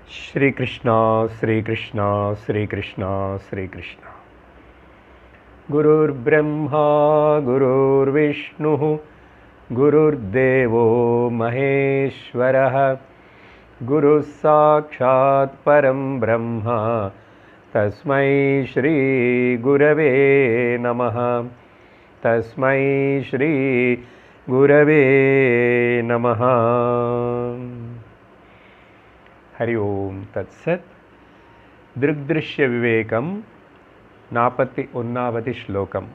श्री कृष्णा श्री कृष्णा श्री कृष्णा श्री कृष्णा। गुरुर्ब्रह्मा गुरुर्विष्णुः गुरुर्देवो महेश्वरः गुरुः साक्षात् परं ब्रह्म तस्मै श्री गुरवे नमः। तस्मै श्री गुरवे नमः। हरि ओम तत्सत्। दृग्दृश्य विवेकम 41வது श्लोकम।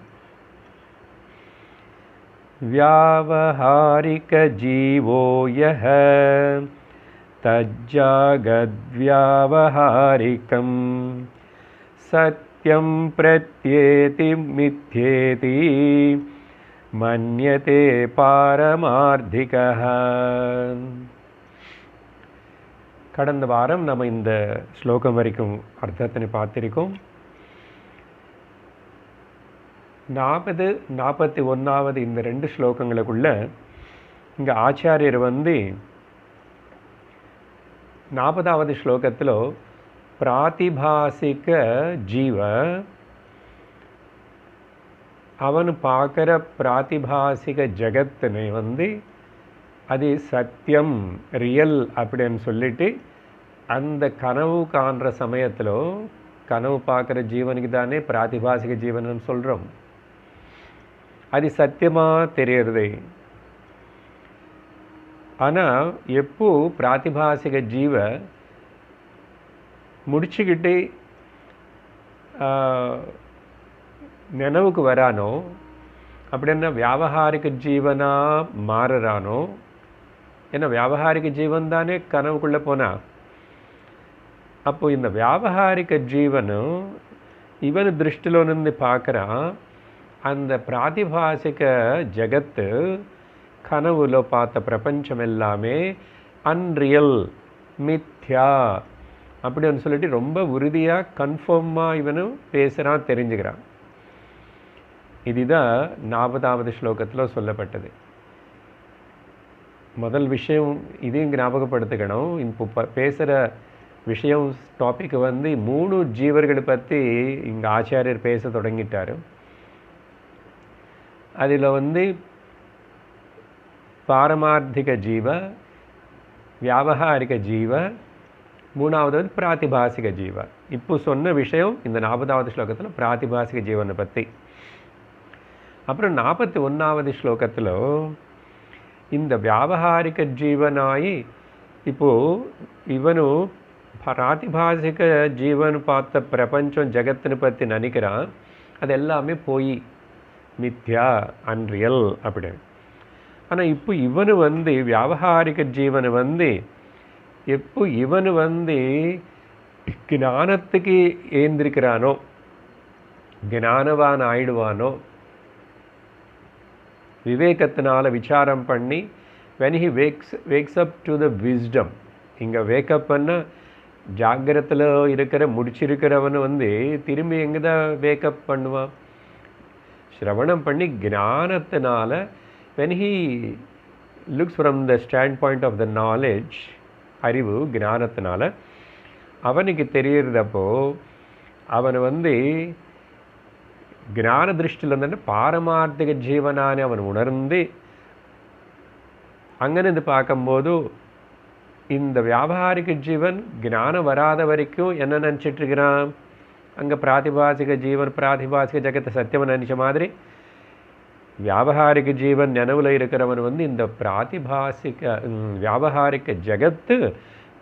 व्यावहारिक जीवो यः तज्जागद्व्यावहारिकं सत्यं प्रत्येति मिथ्येति मन्यते पारमार्थिकः। கடந்த வாரம் நம்ம இந்த ஸ்லோகம் வரைக்கும் அர்த்தத்தினை பார்த்திருக்கோம். 40, 41வது இந்த ரெண்டு ஸ்லோகங்களுக்குள்ள இங்கே ஆச்சாரியர் 40வது ஸ்லோகத்தில் பிராதிபாசிக ஜீவ அவன் பார்க்குற பிராதிபாசிக ஜகத்தினை அது சத்தியம் ரியல் அப்படின்னு சொல்லிட்டு அந்த கனவு காண்ற சமயத்தில் கனவு பார்க்குற ஜீவனுக்கு தானே பிராதிபாசிக ஜீவன் சொல்கிறோம். அது சத்தியமாக தெரியறது. ஆனால் எப்போ பிராதிபாசிக ஜீவ முடிச்சுக்கிட்டு நினைவுக்கு வரானோ அப்படின்னா வியாவகாரிக ஜீவனாக மாறுறானோ. ஏன்னா வியாவகாரிக ஜீவன் தானே கனவுக்குள்ளே போனா. அப்போ இந்த வியாவகாரிக ஜீவனும் இவன் திருஷ்டிலோ நின்று பார்க்குறான் அந்த பிராதிபாசிக ஜகத்து கனவுல பார்த்த பிரபஞ்சம் எல்லாமே அன்ரியல் மித்யா அப்படின்னு சொல்லிட்டு ரொம்ப உறுதியாக கன்ஃபார்மாக இவனும் பேசுகிறான், தெரிஞ்சுக்கிறான். இதுதான் 40வது ஸ்லோகத்தில் சொல்லப்பட்டது. முதல் விஷயம் இதையும் ஞாபகப்படுத்திக்கணும். இப்போ பேசுகிற விஷயம் டாபிக் 3 ஜீவர்களை பற்றி இங்கே ஆச்சாரியர் பேச தொடங்கிட்டார். அதில் பாரமார்த்திக ஜீவ, வியாவகாரிக ஜீவ, 3வது பிராதிபாசிக ஜீவ. இப்போ சொன்ன விஷயம் இந்த 40வது ஸ்லோகத்தில் பிராதிபாசிக ஜீவனை பற்றி. அப்புறம் 41வது ஸ்லோகத்தில் இந்த வியாவகாரிக ஜீவனாயி இப்போது இவனு பிராதிபாசிக ஜீவன் பார்த்த பிரபஞ்சம் ஜகத்தினை பற்றி நினைக்கிறான். அது எல்லாமே போய் மித்யா அன்ரியல் அப்படின்னு. ஆனால் இப்போ இவனு வியாவகாரிக ஜீவனை எப்போ இவனு ஞானத்துக்கு ஏந்திருக்கிறானோ, ஞானவான் ஆயிடுவானோ, விவேகத்தினால விசாரம் பண்ணி when he wakes up to the wisdom. இங்கே வேக்கப் பண்ண ஜாகிரத்தில் இருக்கிற முடிச்சிருக்கிறவன் திரும்பி எங்கே தான் வேக்கப் பண்ணுவான்? சிரவணம் பண்ணி ஞானத்தினால when he looks from the standpoint of the knowledge, அறிவு ஞானத்தினால அவனுக்கு தெரிகிறதப்போ அவன் ஞான திருஷ்டியில் இருந்தால் பாரமார்த்திக ஜீவனானே அவன் உணர்ந்து அங்கேருந்து பார்க்கும்போது இந்த வியாபாரிக ஜீவன் ஞானம் வராத வரைக்கும் என்ன நினச்சிட்ருக்கிறான்? அங்கே பிராதிபாசிக ஜீவன் பிராதிபாசிக ஜகத்தை சத்தியம் நினச்ச மாதிரி வியாவகாரிக ஜீவன் நினைவில் இருக்கிறவன் இந்த பிராதிபாசிக வியாவகாரிக ஜகத்து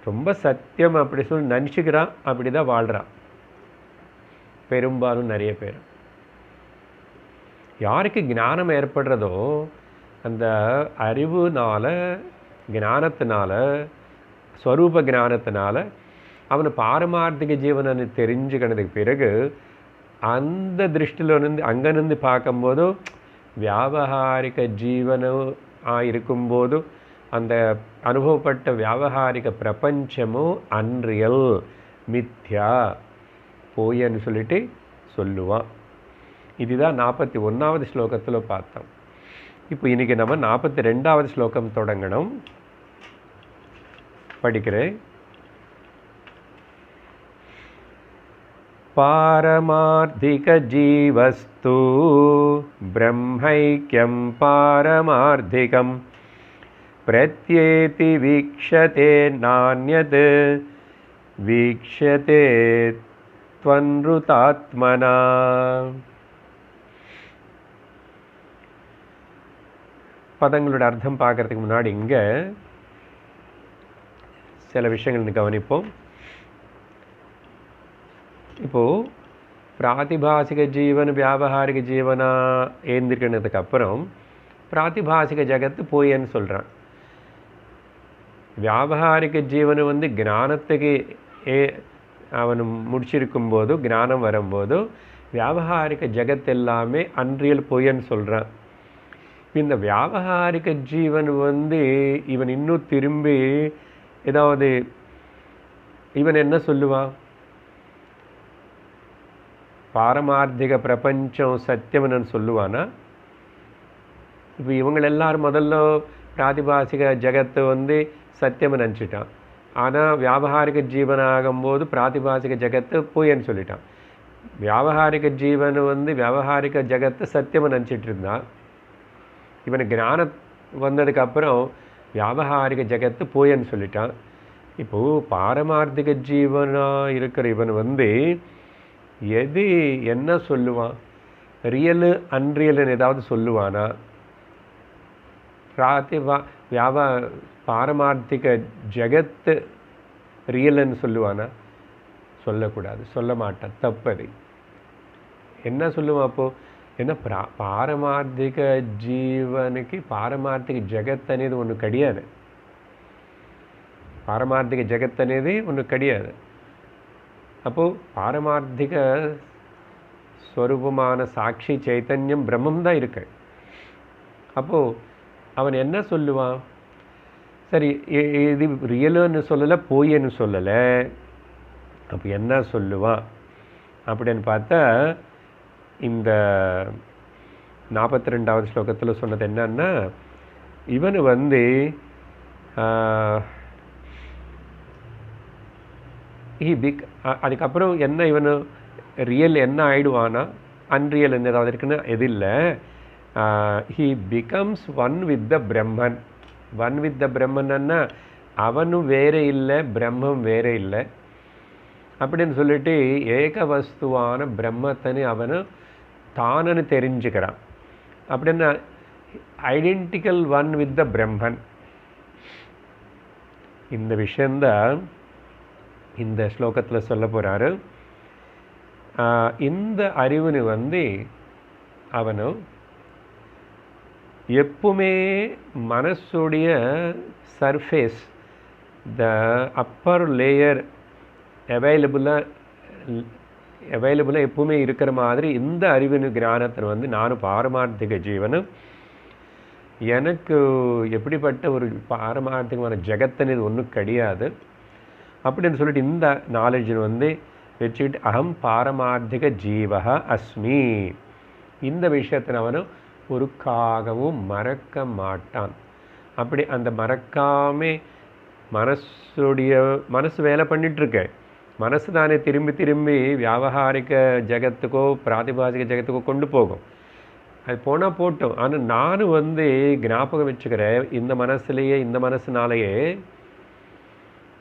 ரொம்ப சத்தியம் அப்படி சொல்லி நினச்சிக்கிறான். அப்படி தான் வாழ்கிறான் பெரும்பாலும் நிறைய பேர். யாருக்கு ஞானம் ஏற்படுறதோ அந்த அறிவுனால ஞானத்தினால ஸ்வரூப ஞானத்தினால அவனை பாரமார்த்திக ஜீவனை தெரிஞ்சுக்கினதுக்கு பிறகு அந்த திருஷ்டியில் அங்கேருந்து பார்க்கும்போது வியாவகாரிக ஜீவனாக இருக்கும்போது அந்த அனுபவப்பட்ட வியாவகாரிக பிரபஞ்சமும் அன்ரியல் மித்யா போயன்னு சொல்லிட்டு சொல்லுவான். இதுதான் 41வது ஸ்லோகத்தில் பார்த்தோம். இப்போ இன்றைக்கி நம்ம 42வது ஸ்லோகம் தொடங்கணும். படிக்கிறேன். पारमार्थिकजीवस्तु ब्रह्मैक्यं पारमार्थिकं प्रत्येति वीक्षते नान्यत् वीक्षते त्वनृतात्मना. பதங்களோட அர்த்தம் பார்க்கறதுக்கு முன்னாடி இங்கே சில விஷயங்கள் கவனிப்போம். இப்போது பிராதிபாசிக ஜீவன் வியாபகாரிக ஜீவனா ஏந்திருக்கிறதுக்கு அப்புறம் பிராதிபாசிக ஜகத்து போயன்னு சொல்கிறான். வியாபகாரிக ஜீவனு வந்து ஞானத்துக்கு அவன் முடிச்சிருக்கும் போது ஞானம் வரும்போது வியாபகாரிக ஜகத் எல்லாமே அன்றியல் பொய்ன்னு சொல்கிறான். இந்த வியாபகாரிக ஜீவன் வந்து இவன் இன்னும் திரும்பி ஏதாவது இவன் என்ன சொல்லுவான்? பாரமார்த்திக பிரபஞ்சம் சத்தியம்னு சொல்லுவானா? இப்போ இவங்க எல்லாரும் முதல்ல பிராதிபாசிக ஜகத்தை வந்து சத்தியம்னு நினச்சிட்டான். ஆனால் வியாபகாரிக ஜீவன் ஆகும்போது பிராதிபாசிக ஜகத்து பொய்ன்னு சொல்லிட்டான். வியாபகாரிக ஜீவன் வந்து வியாபகாரிக ஜகத்தை சத்தியம்னு நினச்சிட்டு இருந்தான். இவனுக்கு ஞானம் வந்ததுக்கப்புறம் வியாபகாரிக ஜகத்து போயன்னு சொல்லிட்டான். இப்போது பாரமார்த்திக ஜீவனாக இருக்கிற இவன் வந்து எது என்ன சொல்லுவான்? ரியலு அன்ரியல்னு ஏதாவது சொல்லுவானா? பாரமார்த்திக ஜகத்து ரியல்னு சொல்லுவானா? சொல்லக்கூடாது, சொல்ல மாட்டான், தப்பது. என்ன சொல்லுவான் அப்போது? ஏன்னா பாரமார்த்திக ஜீவனுக்கு பாரமார்த்திக ஜகத் అనేది ஒன்று கிடையாது. பாரமார்த்திக ஜகத் అనేది ஒன்று கிடையாது. அப்போது பாரமார்த்திக ஸ்வரூபமான சாட்சி சைத்தன்யம் பிரம்மம் தான் இருக்கு. அப்போது அவன் என்ன சொல்லுவான்? சரி, இது ரியலுன்னு சொல்லலை, போயன்னு சொல்லலை, அப்போ என்ன சொல்லுவான் அப்படின்னு பார்த்தா இந்த 42வது ஸ்லோகத்தில் சொன்னது என்னன்னா, இவனு வந்து அதுக்கப்புறம் என்ன இவனு ரியல் என்ன ஆயிடுவானா? அன்ரியல் என்ன ஏதாவது இருக்குன்னு எது இல்லை. He becomes one with the Brahman. One with the பிரம்மன்னா அவனும் வேறே இல்லை, பிரம்மம் வேறே இல்லை அப்படின்னு சொல்லிட்டு ஏக வஸ்துவான பிரம்மத்தனு அவனு தானன்னு தெரிஞ்சுக்கிறான். அப்படின்னா ஐடென்டிக்கல் ஒன் வித் த பிரம்மன். இந்த விஷயந்தான் இந்த ஸ்லோகத்தில் சொல்ல போகிறாரு. இந்த அறிவுன்னு வந்து அவனு எப்பவுமே மனசுடைய சர்ஃபேஸ், த அப்பர் லேயர் அவைலபிளாக எப்பவுமே இருக்கிற மாதிரி இந்த அறிவின் ஞானத்தில் வந்து நானும் பாரமார்த்திக ஜீவனும் எனக்கு எப்படிப்பட்ட ஒரு பாரமார்த்திகமான ஜெகத்தன் இது ஒன்றும் கிடையாது அப்படின்னு சொல்லிட்டு இந்த நாலேஜ் வந்து வச்சுக்கிட்டு அகம் பாரமார்த்திக ஜீவக அஸ்மி இந்த விஷயத்தை அவனும் ஒருக்காகவும் மறக்க மாட்டான். அப்படி அந்த மறக்காமே மனசு வேலை பண்ணிகிட்ருக்கு. மனசு தானே திரும்பி திரும்பி வியாபகாரிக ஜெகத்துக்கோ பிராதிபாசிக ஜெகத்துக்கோ கொண்டு போகும். அது போனால் போட்டோம். ஆனால் நானும் வந்து ஞாபகம் வச்சுக்கிறேன் இந்த மனசுலேயே, இந்த மனசுனாலேயே.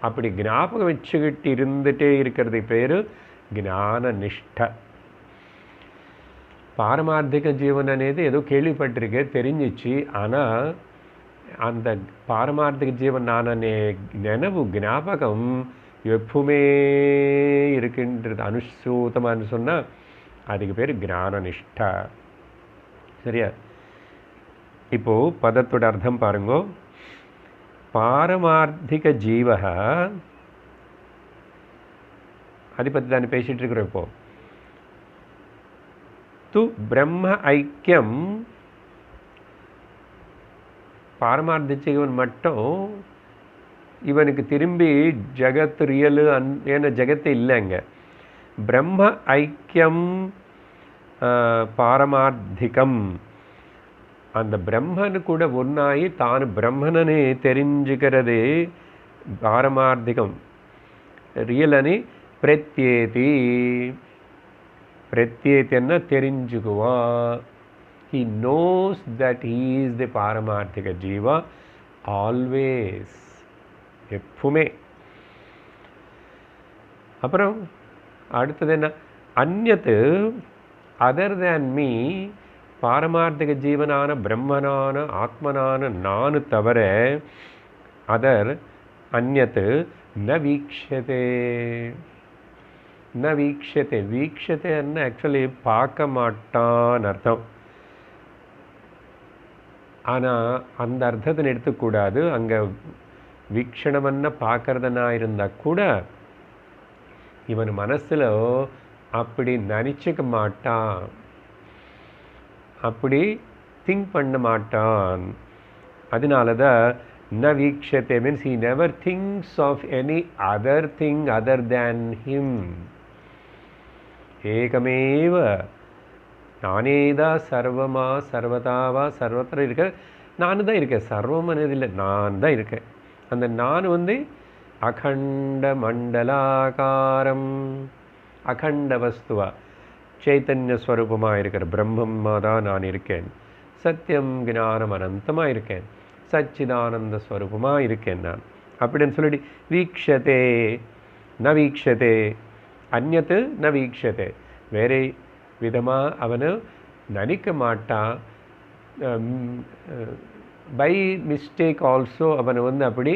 அப்படி ஞாபகம் வச்சுக்கிட்டு இருந்துகிட்டே இருக்கிறது பேர் ஞான நிஷ்ட. பாரமார்த்திக ஜீவன் అనేది ஏதோ கேள்விப்பட்டிருக்கே, தெரிஞ்சிச்சு. ஆனால் அந்த பாரமார்த்திக ஜீவன் நான் நினைவு ஞாபகம் எப்பவுமே இருக்கின்றது அனுசூதமானு சொன்னால் அதுக்கு பேர் ஞான நிஷ்டா. சரியா? இப்போது பதத்தோட அர்த்தம் பாருங்கோ. பாரமார்த்திக ஜீவக அதை பற்றி தானே பேசிகிட்டு இருக்கிறோம். இப்போது து பிரம்ம ஐக்கியம், பாரமார்த்திக ஜீவன் மட்டும் இவனுக்கு திரும்பி ஜகத் ரியலு ஏன்னா ஜகத்து இல்லைங்க. பிரம்ம ஐக்கியம் பாரமார்த்திகம், அந்த பிரம்மனு கூட ஒன்றாகி தான் பிரம்மனே தெரிஞ்சுக்கிறது பாரமார்த்திகம். ரியல் అని பிரத்யேதி பிரத்யேத்தன்னா தெரிஞ்சுக்குவான். He knows that he is the பாரமார்த்திக ஜீவா always, எப்பவுமே. அப்புறம் அடுத்தது என்ன? அந்யத்து அதர் தேன் மீ, பாரமார்த்திக ஜீவனான பிரம்மனான ஆத்மனான நானு தவிர அதர் அந்யத்து ந வீக்ஷதே. ந வீக்ஷதே, வீக்ஷதேன்னு ஆக்சுவலி பார்க்க மாட்டான் அர்த்தம். ஆனால் அந்த அர்த்தத்தை எடுத்துக்கூடாது. அங்கே வீக்ஷணம்னா பார்க்கறதுனா இருந்தால் கூட இவன் மனசில் அப்படி நினச்சிக்க மாட்டான், அப்படி திங்க் பண்ண மாட்டான். அதனால தான் ந வீக்ஷதே means he never thinks of any other thing other than him. ஏகமேவ, நானேதான் சர்வமா சர்வதாவா சர்வத்திர இருக்க, நான் தான் இருக்கேன். சர்வம் இல்லை, நான் தான் இருக்கேன். அந்த நான் அகண்ட மண்டலாகாரம், அகண்ட வஸ்துவா சைத்தன்ய ஸ்வரூபமாக இருக்கிற பிரம்மமாக தான் நான் இருக்கேன். சத்தியம் ஞானம் அனந்தமாக இருக்கேன். சச்சிதானந்த ஸ்வரூபமாக இருக்கேன் நான் அப்படின்னு சொல்லிட்டு வீக்ஷதே ந வீக்ஷதே, அந்யத்து ந வீக்ஷதே, வேறே விதமாக அவனு நினைக்க மாட்டான். பை மிஸ்டேக் ஆல்சோ அவனை அப்படி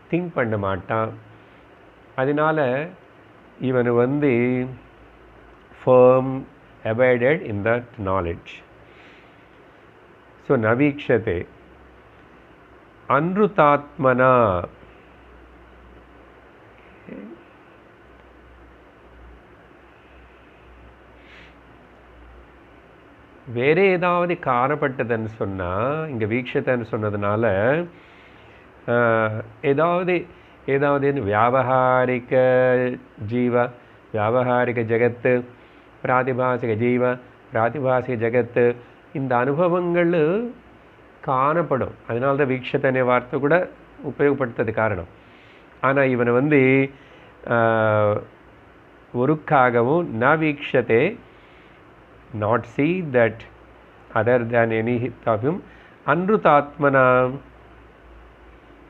திங்க் பண்ண மாட்டான். அதனால் இவன் firm abided in that knowledge. So navikshate anrutatmana, வேறு ஏதாவது காணப்பட்டதுன்னு சொன்னால், இங்கே வீக்ஷத்தைன்னு சொன்னதுனால ஏதாவது வியாபகாரிக ஜீவ, வியாபகாரிக ஜகத்து, பிராதிபாசிக ஜீவ, பிராதிபாசிக ஜகத்து, இந்த அனுபவங்கள் காணப்படும். அதனால தான் வீக்ஷத்தனை வார்த்தை கூட உபயோகப்படுத்துறது காரணம். ஆனால் இவனை ஒருக்காகவும் ந வீக்ஷத்தே, not see that other than any of him, அன்ருதாத்மனா.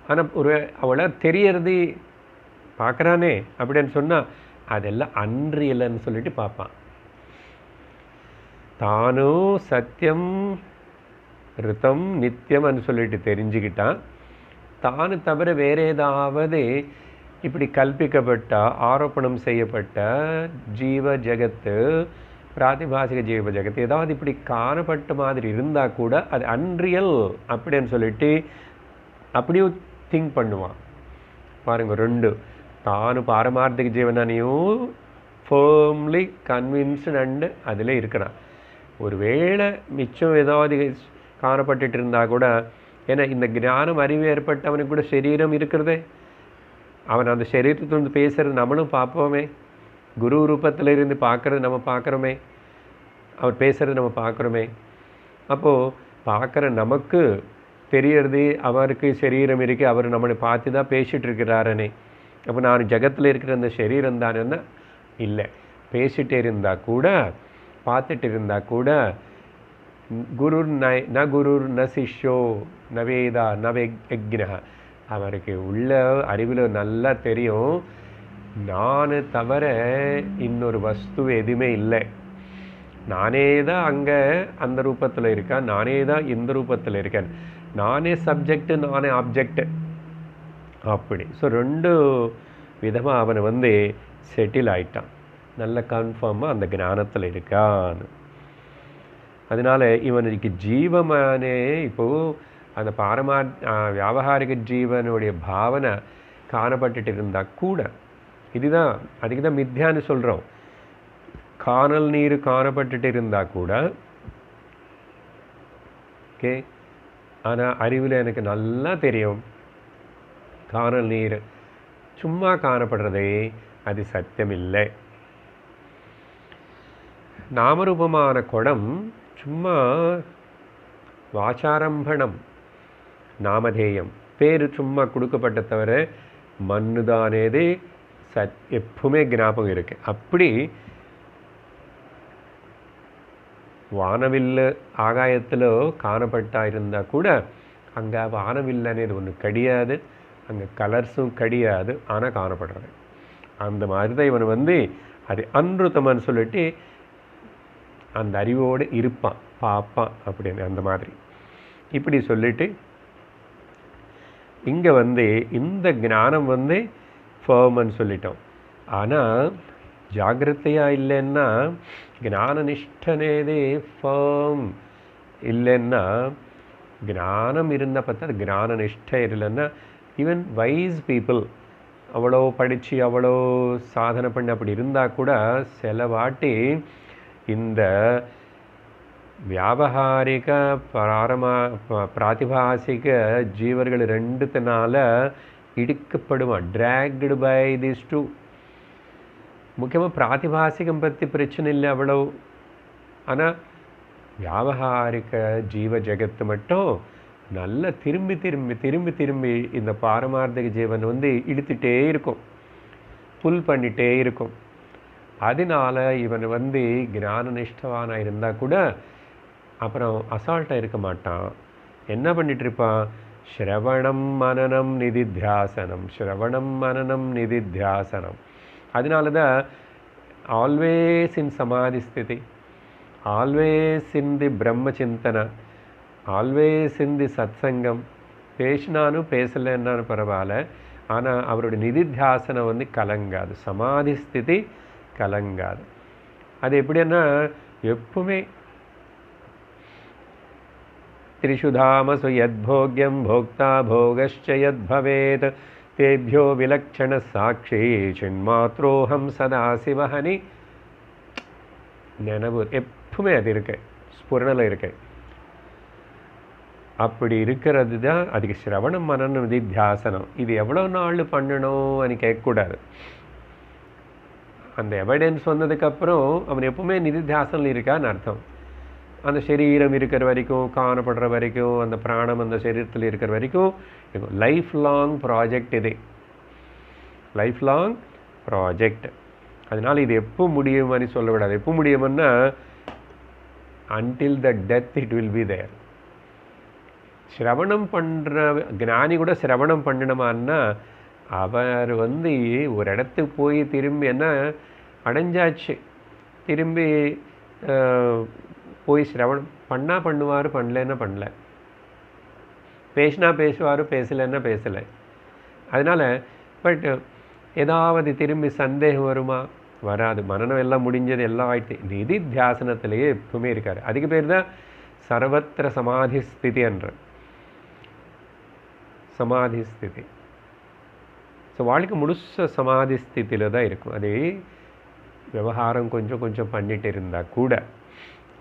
ஆனால் அவளை தெரியறது பார்க்குறானே அப்படின்னு சொன்னால் அதெல்லாம் அன்றியல்னு சொல்லிட்டு பார்ப்பான். தானும் சத்தியம் ரித்தம் நித்தியம்னு சொல்லிட்டு தெரிஞ்சுக்கிட்டான். தானு தவிர வேறு ஏதாவது இப்படி கல்பிக்கப்பட்ட ஆரோப்பணம் செய்யப்பட்ட ஜீவ ஜகத்து, பிராதிபாசிக ஜீவ ஜகத்து ஏதாவது இப்படி காணப்பட்ட மாதிரி இருந்தால் கூட அது அன்ரியல் அப்படின்னு சொல்லிட்டு அப்படியும் திங்க் பண்ணுவான். பாருங்கள், ரெண்டு, தானு பாரமார்த்திக ஜீவனையும் ஃபர்ம்லி கன்வின்ஸ்டு அண்டு அதில் இருக்கிறான். ஒருவேளை மிச்சம் ஏதாவது காணப்பட்டுட்டு இருந்தால் கூட, ஏன்னா இந்த ஞானம் அறிவு ஏற்பட்டவனுக்கு கூட சரீரம் இருக்கிறதே, அவன் அந்த சரீரத்தை பேசுகிறது நம்மளும் பார்ப்போமே, குரு ரூபத்தில் இருந்து பார்க்குறது நம்ம பார்க்குறோமே, அவர் பேசுகிறது நம்ம பார்க்குறோமே. அப்போது பார்க்குற நமக்கு தெரியறது அவருக்கு சரீரம் இருக்குது, அவர் நம்மளை பார்த்து தான் பேசிகிட்டு இருக்கிறாரனே. அப்போ நான் ஜகத்தில் இருக்கிற அந்த சரீரம் தானேன்னா இல்லை, பேசிகிட்டே இருந்தால் கூட பார்த்துட்டு இருந்தால் கூட குருர் ந குருர் ந சிஷ்யோ ந வேதா ந யக்ஞ, அவருக்கு உள்ள அறிவில் நல்லா தெரியும் நான் தவிர இன்னொரு வஸ்து எதுவுமே இல்லை, நானே தான் அங்கே அந்த ரூபத்தில் இருக்கேன், நானே தான் இந்த ரூபத்தில் இருக்கேன், நானே சப்ஜெக்ட் நானே ஆப்ஜெக்ட் அப்படி. ஸோ ரெண்டு விதமாக அவனை செட்டில் ஆயிட்டான், நல்ல கன்ஃபார்மாக அந்த ஞானத்தில் இருக்கான். அதனால் இவனுக்கு ஜீவமானே இப்போது அந்த வியாபகாரிக ஜீவனுடைய பாவனை காணப்பட்டுட்டு இருந்தால் கூட, இதுதான் அதுக்கு தான் மித்யான்னு சொல்கிறோம். காணல் நீர் காணப்பட்டுட்டு இருந்தால் கூட ஓகே, ஆனால் அறிவில் எனக்கு நல்லா தெரியும் காணல் நீர் சும்மா காணப்படுறதே அது சத்தியம் இல்லை. நாமரூபமான குடம் சும்மா வாச்சாரம்பணம், நாமதேயம் பேர் சும்மா கொடுக்கப்பட்ட தவிர மண்ணுதானேதே எப்பவுமே ஞாபகம் இருக்கு. அப்படி வானவில்லு ஆகாயத்தில் காணப்பட்டா இருந்தால் கூட அங்கே வானவில்லு అనేది ஒன்று கிடையாது, அங்கே கலர்ஸும் கிடையாது, ஆனால் காணப்படுறது. அந்த மாதிரி தான் இவன் வந்து அது அன்ருத்தம்னு சொல்லிட்டு அந்த அறிவோடு இருப்பான், பார்ப்பான் அப்படின்னு. அந்த மாதிரி இப்படி சொல்லிட்டு இங்கே வந்து இந்த ஞானம் வந்து ஃபர்ம்னு சொல்லிட்டோம். ஆனால் జాగ్రత్తயாக இல்லைன்னா జ్ఞాననిష్టనేది ಫರ್ಮ್ இல்லைன்னா ಜ್ಞಾனம் இருந்த பார்த்தா ಜ್ಞಾನನಿಷ್ಠ ಇರಲன்னா ஈவன் வைஸ் பீப்புள் அவ்வளோ படித்து அவ்வளோ சாதனை பண்ணி அப்படி இருந்தால் கூட சில வாட்டி இந்த வியாபகாரிக பிராதிபாசிக ஜீவர்கள் ரெண்டுத்தினால இடிக்கப்படுவான், ட்ராக்டு பை திஸ் டூ. முக்கியமாக பிராதிபாசிகம் பற்றி பிரச்சனை இல்லை அவ்வளோ, ஆனால் வியாபகாரிக ஜீவ ஜெகத்து மட்டும் நல்லா திரும்பி திரும்பி திரும்பி திரும்பி இந்த பாரமார்த்திக ஜீவன் வந்து இழுத்துட்டே இருக்கும், புல் பண்ணிகிட்டே இருக்கும். அதனால இவன் வந்து ஞானனிஷ்டவானாக இருந்தால் கூட அப்புறம் அசால்ட்டாக இருக்க மாட்டான். என்ன பண்ணிட்டு இருப்பான்? ஸ்ரவணம் மனனம் நிதித்தியாசனம், ஸ்ரவணம் மனனம் நிதித்தியாசனம். அதனால தான் ஆல்வேஸ் இன் சமாதி ஸ்திதி, always in the பிரம்மச்சிந்தனை, always in தி சத்சங்கம். பேசினாலும் பேசலைன்னாலும் பரவாயில்ல, ஆனால் அவருடைய நிதித்தியாசனம் வந்து கலங்காது, சமாதி ஸ்திதி கலங்காது. அது எப்படின்னா எப்பவுமே திரிஷுதாமசு யத்போக்யம் போக்தா போகश्च யத்பவேத் தேபியோ விலக்ஷண சாட்சி சின்மாத்ரோஹம் சதாசிவஹனி நினைவு எப்பவுமே அது இருக்கு, ஸ்புரணல இருக்கு. அப்படி இருக்கிறது தான் அதுக்கு ஸ்ரவணம் மனனம் நிதித்தியாசனம். இது எவ்வளோ நாள் பண்ணணும் అని கேட்கக்கூடாது. அந்த எவிடன்ஸ் வந்ததுக்கப்புறம் அவன் எப்பவுமே நிதித்தியாசனம் இருக்கான்னு அர்த்தம். அந்த சரீரம் இருக்கிற வரைக்கும், காணப்படுற வரைக்கும், அந்த பிராணம் அந்த சரீரத்தில் இருக்கிற வரைக்கும் லைஃப் லாங் ப்ராஜெக்ட் இது, லைஃப் லாங் ப்ராஜெக்ட். அதனால் இது எப்போ முடியும்னு சொல்லக்கூடாது. எப்போ முடியும்னா until the death it will be there. சிரவணம் பண்ணுற ஞானி கூட சிரவணம் பண்ணணுமான்னா அவர் வந்து ஒரு இடத்துக்கு போய் திரும்பி என்ன அடைஞ்சாச்சு, திரும்பி போய் சிரவணம் பண்ணால் பண்ணுவார், பண்ணலன்னா பண்ணல, பேசினா பேசுவார், பேசலைன்னா பேசலை. அதனால் பட் ஏதாவது திரும்பி சந்தேகம் வருமா? வராது. மனநம் எல்லாம் முடிஞ்சது, எல்லாம் ஆயிடுச்சு. நிதி தியாசனத்திலேயே எப்பவுமே இருக்கார். அதுக்கு பேர் தான் சர்வத்திர சமாதி ஸ்திதி என்ற சமாதி ஸ்திதி. ஸோ வாழ்க்கை முழுச சமாதி ஸ்திதியில் தான் இருக்கும். அதே விவகாரம் கொஞ்சம் கொஞ்சம் பண்ணிட்டு இருந்தால் கூட.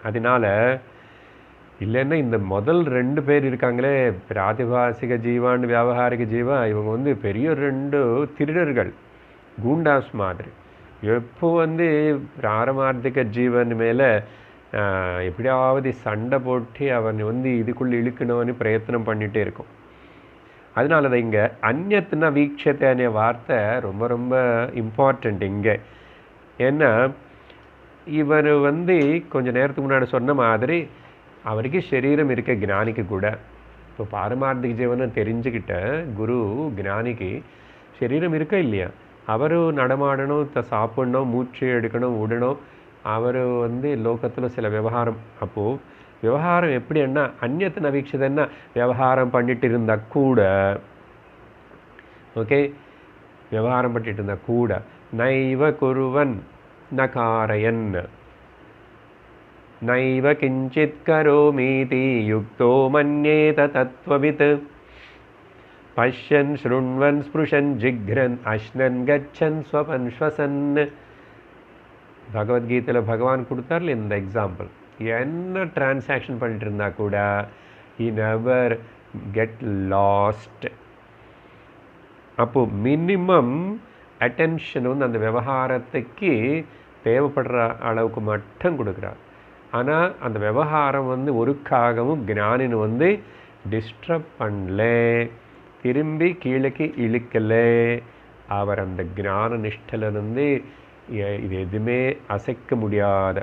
அதனால் இல்லைன்னா இந்த முதல் 2 பேர் இருக்காங்களே, பிராதிபாசிக ஜீவான் வியாபகாரிக ஜீவா, இவங்க வந்து பெரிய 2 திருடர்கள், கூண்டாஸ் மாதிரி. எப்போ வந்து பிராரமார்த்திக ஜீவன் மேலே எப்படியாவது சண்டை போட்டு அவன் வந்து இதுக்குள்ளே இழுக்கணும்னு பிரயத்தனம் பண்ணிகிட்டே இருக்கும். அதனால தான் இங்கே அந்யத்னா வீக்ஷத்தை அనే வார்த்தை ரொம்ப ரொம்ப இம்பார்ட்டண்ட் இங்கே. ஏன்னா இவர் வந்து கொஞ்சம் நேரத்துக்கு முன்னாடி சொன்ன மாதிரி அவருக்கு சரீரம் இருக்க ஞானிக்கு கூட. இப்போ பாரமார்த்திக ஜீவனை தெரிஞ்சுக்கிட்ட குரு ஞானிக்கு சரீரம் இருக்கா இல்லையா? அவர் நடமாடணும், சாப்பிடணும், மூச்சு எடுக்கணும், விடணும். அவர் வந்து லோகத்தில் சில விவகாரம். அப்போது விவகாரம் எப்படின்னா அந்யத்ன வீக்ஷதைன்னா விவகாரம் பண்ணிட்டு இருந்தால் கூட, ஓகே, விவகாரம் பண்ணிட்டு இருந்தால் கூட நைவ குருவன் நகாரயன் நைவ கிஞ்சித் கரோமீதி யுக்தோ மன்யேத தத்வவித் பஷ்யன் ஸ்ருண்வன் ஸ்பிருஷன் ஜிக்ரன் அஷ்னன் கச்சன் ஸ்வபன் ஸ்வசன். பகவத்கீதையில் பகவான் கொடுத்தார்ல இந்த எக்ஸாம்பிள். என்ன டிரான்சாக்ஷன் பண்ணிட்டு இருந்தா கூட he never get lost. அப்போ மினிமம் அட்டென்ஷன் வந்து அந்த விவகாரத்துக்கு தேவைப்படுற அளவுக்கு மட்டும் கொடுக்குறார். ஆனால் அந்த விவகாரம் வந்து ஒருக்காகவும் ஞானின்னு வந்து டிஸ்டர்ப் பண்ணல, திரும்பி கீழே இழுக்கலை. அவர் அந்த ஞான நிஷ்டல வந்து இது எதுவுமே அசைக்க முடியாத.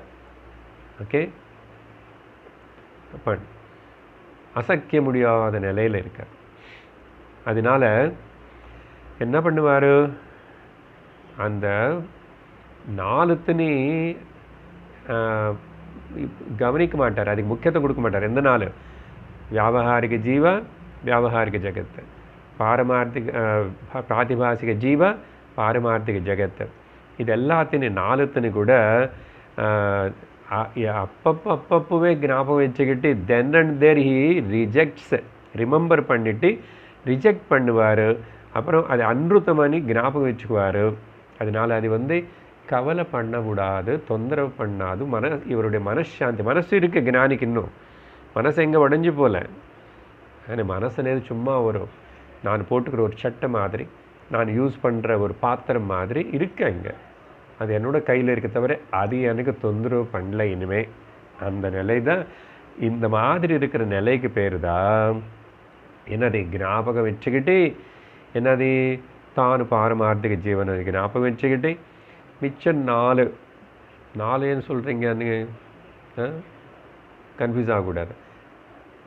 ஓகே, அசைக்க முடியாத நிலையில் இருக்கார். அதனால என்ன பண்ணுவார், அந்த நாலுத்துனி கவனிக்க மாட்டார், அதுக்கு முக்கியத்துவம் கொடுக்க மாட்டார். எந்த நாள்? வியாவகாரிக ஜீவ, வியாவகாரிக ஜெகத், பாரமார்த்திக பிராதிபாசிக ஜீவ, பாரமார்த்திக ஜெகத், இது எல்லாத்தையும் நாலுத்துன்னு கூட அப்பப்பவே ஞாபகம் வச்சுக்கிட்டு then and there he rejects, remember பண்ணிவிட்டு ரிஜெக்ட் பண்ணுவார். அப்புறம் அது அன்ருத்தமணி ஞாபகம் வச்சுக்குவார். அதனால் அது கவலை பண்ணக்கூடாது, தொந்தரவு பண்ணாது. இவருடைய மனசாந்தி, மனசு இருக்குது ஞானிக்கு, இன்னும் மனசு எங்கே உடஞ்சி போகல. ஆனால் மனசுனேது சும்மா நான் போட்டுக்கிற ஒரு சட்டை மாதிரி, நான் யூஸ் பண்ணுற ஒரு பாத்திரம் மாதிரி இருக்கேன் இங்கே. அது என்னோடய கையில் இருக்க தவிர அது எனக்கு தொந்தரவு பண்ணல இனிமே. அந்த நிலை தான், இந்த மாதிரி இருக்கிற நிலைக்கு பேர் தான் என்னது, ஞாபகம் வச்சுக்கிட்டு, என்னது தான் பாரமார்த்திக ஜீவனை ஞாபகம் வச்சுக்கிட்டு, மிச்சம் நாலுன்னு சொல்கிறீங்கன்னு கன்ஃபியூஸ் ஆகக்கூடாது.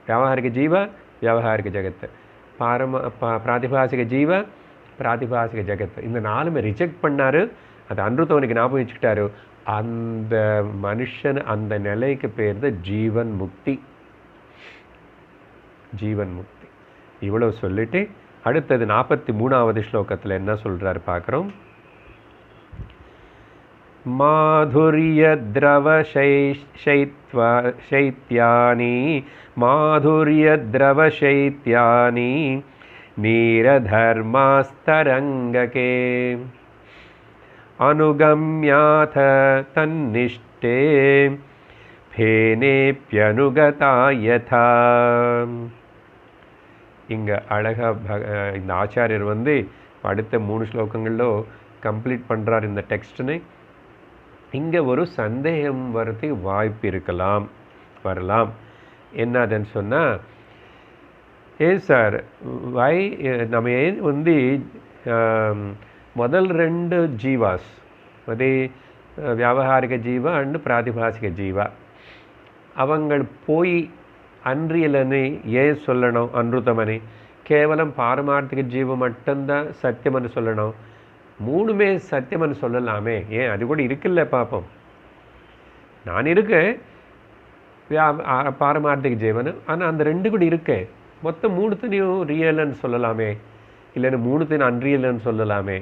வியாவகாரிக ஜீவ, வியாவகாரிக ஜெகத்து, பிராதிபாசிக ஜீவ, பிராதிபாசிக ஜெகத்து, இந்த நாலுமே ரிஜெக்ட் பண்ணார். அது அன்ருத்தவனுக்கு ஞாபகம் வச்சுக்கிட்டாரு. அந்த மனுஷன் அந்த நிலைக்கு பேர் தான் ஜீவன் முக்தி. ஜீவன் முக்தி. இவ்வளவு சொல்லிட்டு அடுத்தது 43வது ஸ்லோகத்தில் என்ன சொல்றாரு பார்க்குறோம். மாதுரிய திரவ சைத்யானி, மாதுரிய திரவ சைத்யானி நீரதர்மாஸ்தரங்ககே அனுகம்யாத தன்னிஷ்டே பேனேப்யனுகதா யதா. இங்கே அழகாக இந்த ஆச்சாரியர் அடுத்த 3 ஸ்லோகங்களில் கம்ப்ளீட் பண்ணுறார் இந்த டெக்ஸ்ட்னு. இங்கே ஒரு சந்தேகம் வரதுக்கு வாய்ப்பு வரலாம். என்னதுன்னு சொன்னால், ஏன் சார் நம்ம ஏன் முதல் 2 ஜீவாஸ், அதே வியாவகாரிக ஜீவா அண்டு பிராதிபாசிக ஜீவா, அவங்கள் போய் அன்றியலனை ஏன் சொல்லணும், அன்ருத்தமனை கேவலம் பாரமார்த்திக ஜீவம் மட்டும்தான் சத்தியம்னு சொல்லணும்? 3மே சத்தியம்னு சொல்லலாமே, ஏன் அது கூட இருக்குல்ல பார்ப்போம். நான் இருக்கேன் பாரமார்த்திக ஜீவன், ஆனால் அந்த 2 கூட இருக்கேன், மொத்தம் 3த்தையும் ரியல்னு சொல்லலாமே, இல்லைன்னு 3த்தையும் அன்ரியல்னு சொல்லலாமே.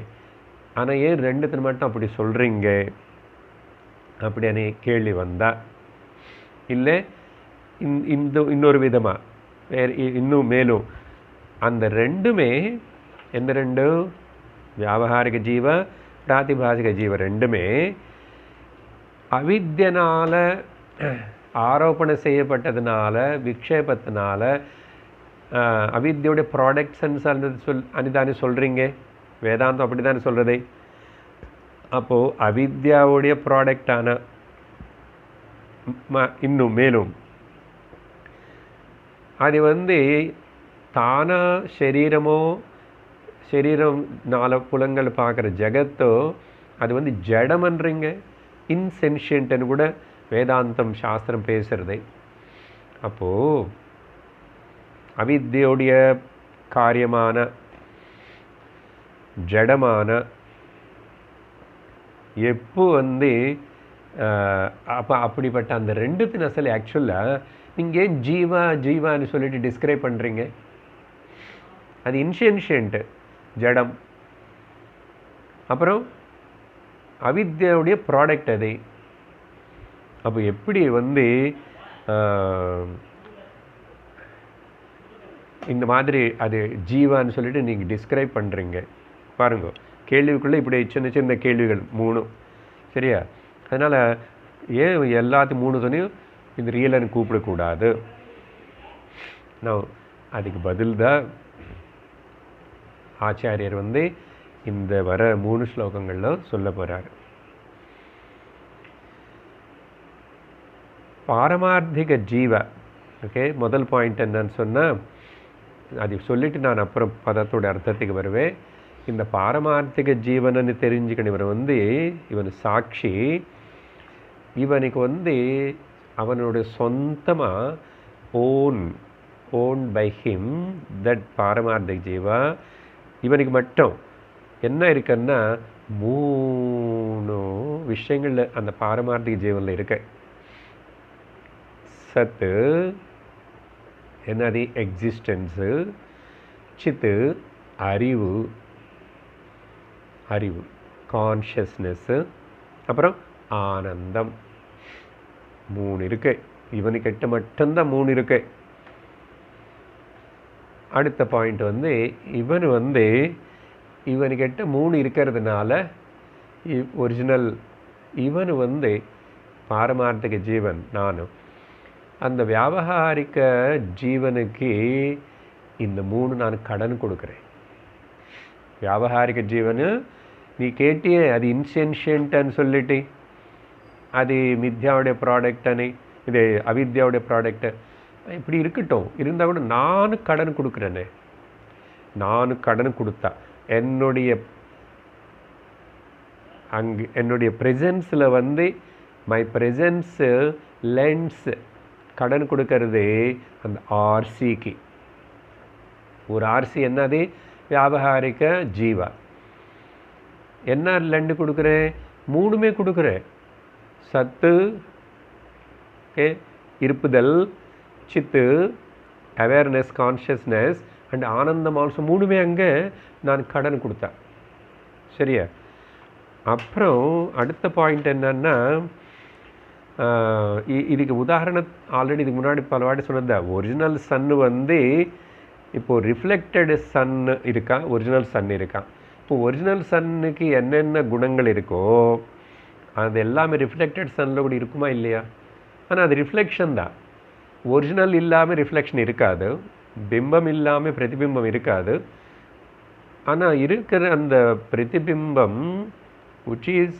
ஆனால் ஏன் 2த்தையும் மட்டும் அப்படி சொல்கிறீங்க அப்படின்னு கேள்வி வந்தா, இல்லை இன்னொரு விதமாக வேறு இன்னும் மேலும் அந்த 2மே எந்த 2, வியாவகாரிக ஜீவ பிராதிபாசிக ஜீவ 2மே அவித்யனால ஆரோப்பணம் செய்யப்பட்டதுனால, விக்ஷேபத்தினால, அவித்யோடைய ப்ராடக்ட்ஸ் அனுதானே சொல்கிறீங்க. வேதாந்தம் அப்படி தானே சொல்கிறதே. அப்போது அவித்யாவுடைய ப்ராடக்டான இன்னும் மேலும் அது தானா சரீரம் 4 புலங்கள் பார்க்குற ஜெகத்தோ அது ஜடமன்றீங்க, இன்சென்ஷியன்ட்னு கூட வேதாந்தம் சாஸ்திரம் பேசுகிறதே. அப்போது அவித்யோடைய காரியமான ஜடமான எப்போ அப்போ அப்படிப்பட்ட அந்த 2த்தின் அசல் ஆக்சுவலாக நீங்கள் ஏன் ஜீவான்னு சொல்லிட்டு டிஸ்கிரைப் பண்ணுறீங்க? அது இன்சென்ஷியன்ட்டு ஜடம், அப்புறம் அவித்யாவுடைய ப்ராடக்ட் அது. அப்போ எப்படி இந்த மாதிரி அது ஜீவான்னு சொல்லிட்டு நீங்கள் டிஸ்கிரைப் பண்ணுறீங்க பாருங்க. கேள்விக்குள்ளே இப்படி சின்ன கேள்விகள் 3, சரியா? அதனால் ஏன் எல்லாத்தையும் 3த்தையும் இந்த ரியலன்னு கூப்பிடக்கூடாது? நான் அதுக்கு பதில் தான் ஆச்சாரியர் இந்த வர 3 ஸ்லோகங்களில் சொல்ல போகிறார். பாரமார்த்திக ஜீவ, ஓகே, முதல் பாயிண்ட் என்னன்னு சொன்னால், அது சொல்லிவிட்டு நான் அப்புறம் பதத்தோட அர்த்தத்துக்கு வருவேன். இந்த பாரமார்த்திக ஜீவனன்னு தெரிஞ்சுக்கணும். இவன் சாட்சி, இவனுக்கு அவனுடைய சொந்தமாக owned by him, that பாரமார்த்திக ஜீவா, இவனுக்கு மட்டும் என்ன இருக்குன்னா 3 விஷயங்கள்ல அந்த பாரமார்த்திக ஜீவனில் இருக்கு. சத்து என்னது? எக்ஸிஸ்டன்ஸு. சித்து அறிவு, கான்ஷியஸ்னஸ்ஸு. அப்புறம் ஆனந்தம். 3 இருக்கு. இவனுக்கிட்ட மட்டும்தான் 3 இருக்கு. அடுத்த பாயிண்ட் வந்து இவனுக்கிட்ட 3 இருக்கிறதுனால ஒரிஜினல் இவன் வந்து பாரமார்த்திக ஜீவன் நானும். அந்த வியாபகாரிக ஜீவனுக்கு இந்த 3 நான் கடன் கொடுக்குறேன். வியாபகாரிக ஜீவனு நீ கேட்டியே, அது இன்சென்ஷியன்ட்னு சொல்லிட்டு, அது மித்யாவுடைய ப்ராடக்ட், இது அவித்யாவுடைய ப்ராடக்ட், இப்படி இருக்கட்டும். இருந்தால் கூட நான் கடன் கொடுக்குறேனே. நான் கடன் கொடுத்தா என்னுடைய ப்ரெசன்ஸில் வந்து மை ப்ரெசன்ஸு லென்ஸ் கடன் கொடுக்கறது அந்த ஆர்சிக்கு. ஒரு ஆர்சி என்னது? வியாபகாரிக ஜீவா. என்ன லெண்டு கொடுக்குறேன்? 3மே கொடுக்குறேன். சத்து, இருப்புதல், சித்து, அவேர்னஸ், கான்ஷியஸ்னஸ் அண்ட் ஆனந்தம் ஆல்சோ 3மே அங்கே நான் கடன் கொடுத்தேன். சரியா? அப்புறம் அடுத்த பாயிண்ட் என்னன்னா, இதுக்கு உதாரணம் ஆல்ரெடி இதுக்கு முன்னாடி பல வாட்டி சொன்னது. ஒரிஜினல் சன்னு வந்து இப்போது ரிஃப்ளெக்டடு சன்னு இருக்கான், ஒரிஜினல் சன் இருக்கான். இப்போ ஒரிஜினல் சன்னுக்கு என்னென்ன குணங்கள் இருக்கோ அது எல்லாமே ரிஃப்ளெக்டட் சன்னில் கூட இருக்குமா இல்லையா? ஆனால் அது ரிஃப்ளெக்ஷன் தான். ஒரிஜினல் இல்லாமல் ரிஃப்ளெக்ஷன் இருக்காது, பிம்பம் இல்லாமல் பிரதிபிம்பம் இருக்காது. ஆனால் இருக்கிற அந்த பிரதிபிம்பம் which is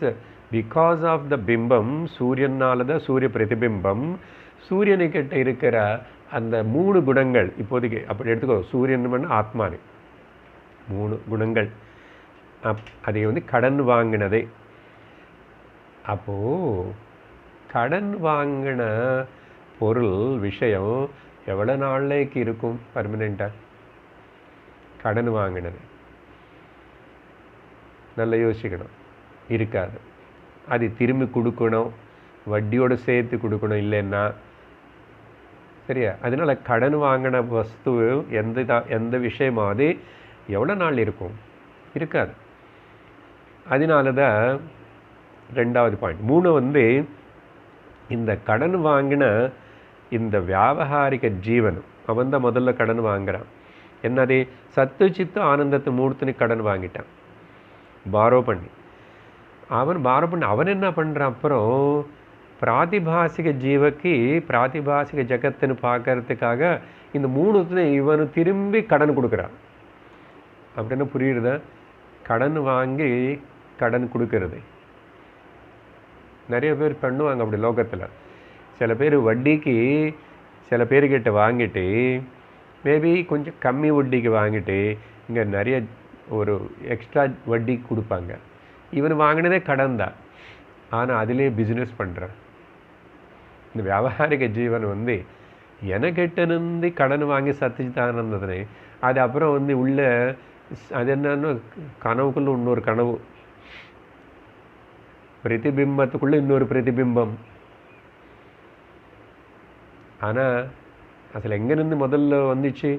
because of the பிம்பம், சூரியனால தான் சூரிய பிரதிபிம்பம். சூரியனுக்கிட்ட இருக்கிற அந்த 3 குணங்கள் இப்போதைக்கு அப்படி எடுத்துக்கோ. சூரியன் ஆத்மானு 3 குணங்கள் அதை வந்து கடன் வாங்கினதே. அப்போது கடன் வாங்கின பொருள் விஷயம் எவ்வளோ நாளைக்கு இருக்கும் பர்மனெண்ட்டாக? கடன் வாங்கினது நல்லா யோசிக்கணும். இருக்காது. அது திரும்பி கொடுக்கணும், வட்டியோடு சேர்த்து கொடுக்கணும், இல்லைன்னா சரியா? அதனால் கடன் வாங்கின வஸ்து எந்த விஷயமாவது எவ்வளோ நாள் இருக்கும்? இருக்காது. அதனால தான் 2வது பாயிண்ட். 3 வந்து இந்த கடன் வாங்கின இந்த வியாபகாரிக ஜீவன் அவன் தான் முதல்ல கடன் வாங்குறான். என்னது? சத்து, சித்து, ஆனந்தத்தை 3 கடன் வாங்கிட்டான், பாரோ பண்ணி. அவன் என்ன பண்ணுறான்? அப்புறம் பிராதிபாசிக ஜீவக்கு பிராதிபாசிக ஜகத்துன்னு பார்க்கறதுக்காக இந்த 3 இவனு திரும்பி கடன் கொடுக்குறான். அப்படின்னு புரியுறதா? கடன் வாங்கி கடன் கொடுக்கறது நிறைய பேர் பண்ணுவாங்க அப்படி லோகத்தில். சில பேர் வட்டிக்கு சில பேர்கிட்ட வாங்கிட்டு மேபி கொஞ்சம் கம்மி வட்டிக்கு வாங்கிட்டு இங்கே நிறைய ஒரு எக்ஸ்ட்ரா வட்டி கொடுப்பாங்க. இவன் வாங்கினதே கடன் தான், ஆனால் அதிலே பிஸ்னஸ் பண்ணுறான். இந்த வியாபாரிக ஜீவன் வந்து எனக்கிட்டேருந்து கடன் வாங்கி சத்திச்சிதானந்தனை அது அப்புறம் வந்து உள்ள அது என்னன்னு கனவுக்குள்ளே இன்னொரு கனவு, பிரதிபிம்பத்துக்குள்ளே இன்னொரு பிரதிபிம்பம். ஆனால் அதில் எங்கேருந்து முதல்ல வந்துச்சு?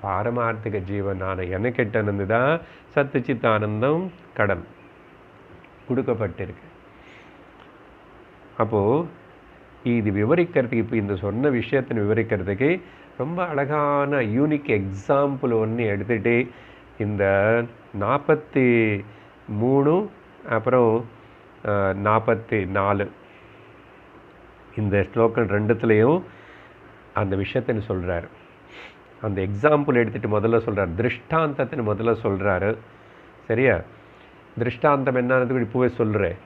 பாரமார்த்திக ஜீவனான எனக்கிட்டேருந்து தான் சத்துச்சித்தானந்தம் கடன் கொடுக்கப்பட்டிருக்கு. அப்போது இது விவரிக்கிறதுக்கு, இப்போ இந்த சொன்ன விஷயத்தை விவரிக்கிறதுக்கு ரொம்ப அழகான யூனிக் எக்ஸாம்பிள் ஒன்று எடுத்துகிட்டு இந்த 43 அப்புறம் 44 இந்த ஸ்லோகம் 2த்துலேயும் அந்த விஷயத்தின்னு சொல்கிறாரு. அந்த எக்ஸாம்பிள் எடுத்துகிட்டு முதல்ல சொல்கிறார், திருஷ்டாந்தத்தின்னு முதல்ல சொல்கிறாரு. சரியா? திருஷ்டாந்தம் என்னன்னு இப்போவே சொல்கிறேன்.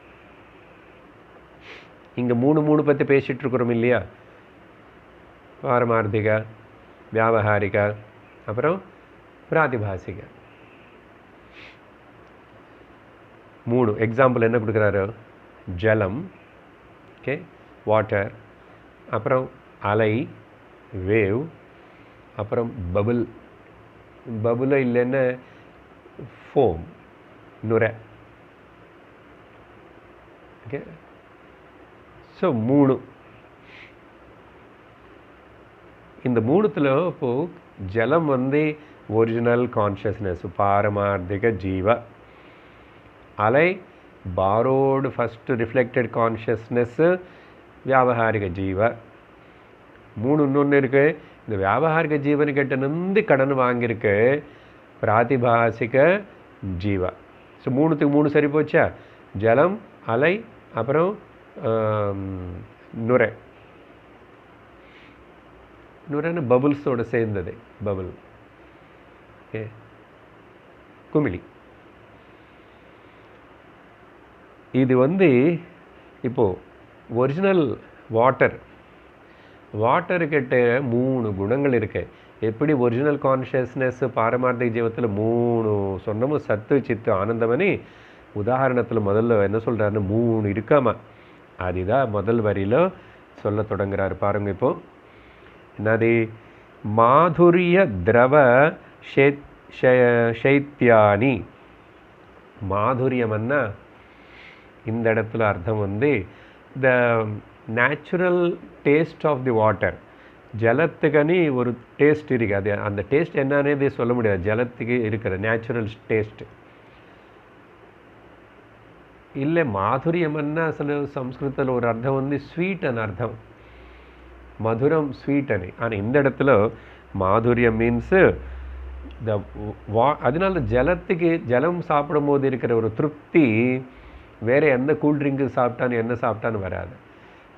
இங்கே 3 பற்றி பேசிகிட்டு இருக்கிறோம் இல்லையா? பாரமார்த்திக, வியாபகாரிக, அப்புறம் பிராதிபாசிக. 3 எக்ஸாம்பிள் என்ன கொடுக்குறாரு? ஜலம், ஓகே, வாட்டர், அப்புறம் அலை, வேவ், அப்புறம் பபுள், பபுள் இல்லைன்னா ஃபோம், நுரை. Okay, so 3. இந்த 3த்தில் இப்போது ஜலம் வந்து ஒரிஜினல் கான்ஷியஸ்னஸ், பாரமார்த்திக ஜீவ. அலை பாரோடு ஃபஸ்ட்டு ரிஃப்ளெக்டட் கான்ஷியஸ்னஸ்ஸு, வியாபகாரிக ஜீவ. 3 இன்னொன்று இருக்குது. இந்த வியாபகாரிக ஜீவனுக்கிட்ட நின்று கடன் வாங்கியிருக்கு பிராதிபாசிக ஜீவ. ஸோ 3த்துக்கு 3 சரி போச்சா? ஜலம், அலை, அப்புறம் நுரை. நுரைன்னு பபுள்ஸோடு சேர்ந்தது, பபுள். ஓகே, குமிழி. இது வந்து இப்போது ஒரிஜினல் வாட்டருக்கிட்ட 3 குணங்கள் இருக்கு. எப்படி ஒரிஜினல் கான்ஷியஸ்னஸ் பாரமார்த்திக ஜீவத்தில் 3 சொன்னமும் சத்து சித்து ஆனந்தமனி உதாரணத்தில் முதல்ல என்ன சொல்கிறாருன்னு 3 இருக்காமா. அதுதான் முதல் வரியில் சொல்ல தொடங்குறாரு பாருங்க. இப்போ என்னது? மாதுரிய திரவ சைத்தியானி. மாதுரியம்னா இந்த இடத்துல அர்த்தம் வந்து the natural taste of the water. ஜலத்துக்குன்னு ஒரு டேஸ்ட் இருக்குது. அது அந்த டேஸ்ட் என்னன்னே சொல்ல முடியாது. ஜலத்துக்கு இருக்கிற நேச்சுரல் டேஸ்ட் இல்லை. மாதுரியம்னா சில சம்ஸ்கிருதத்தில் ஒரு அர்த்தம் வந்து ஸ்வீட் அன்னு அர்த்தம், மதுரம் ஸ்வீட் அனு. ஆனால் இந்த இடத்துல மாதுரியம் மீன்ஸு த அதனால ஜலத்துக்கு ஜலம் சாப்பிடும் போது இருக்கிற ஒரு திருப்தி வேறு எந்த கூல்ட்ரிங்கு சாப்பிட்டான்னு என்ன சாப்பிட்டான்னு வராது.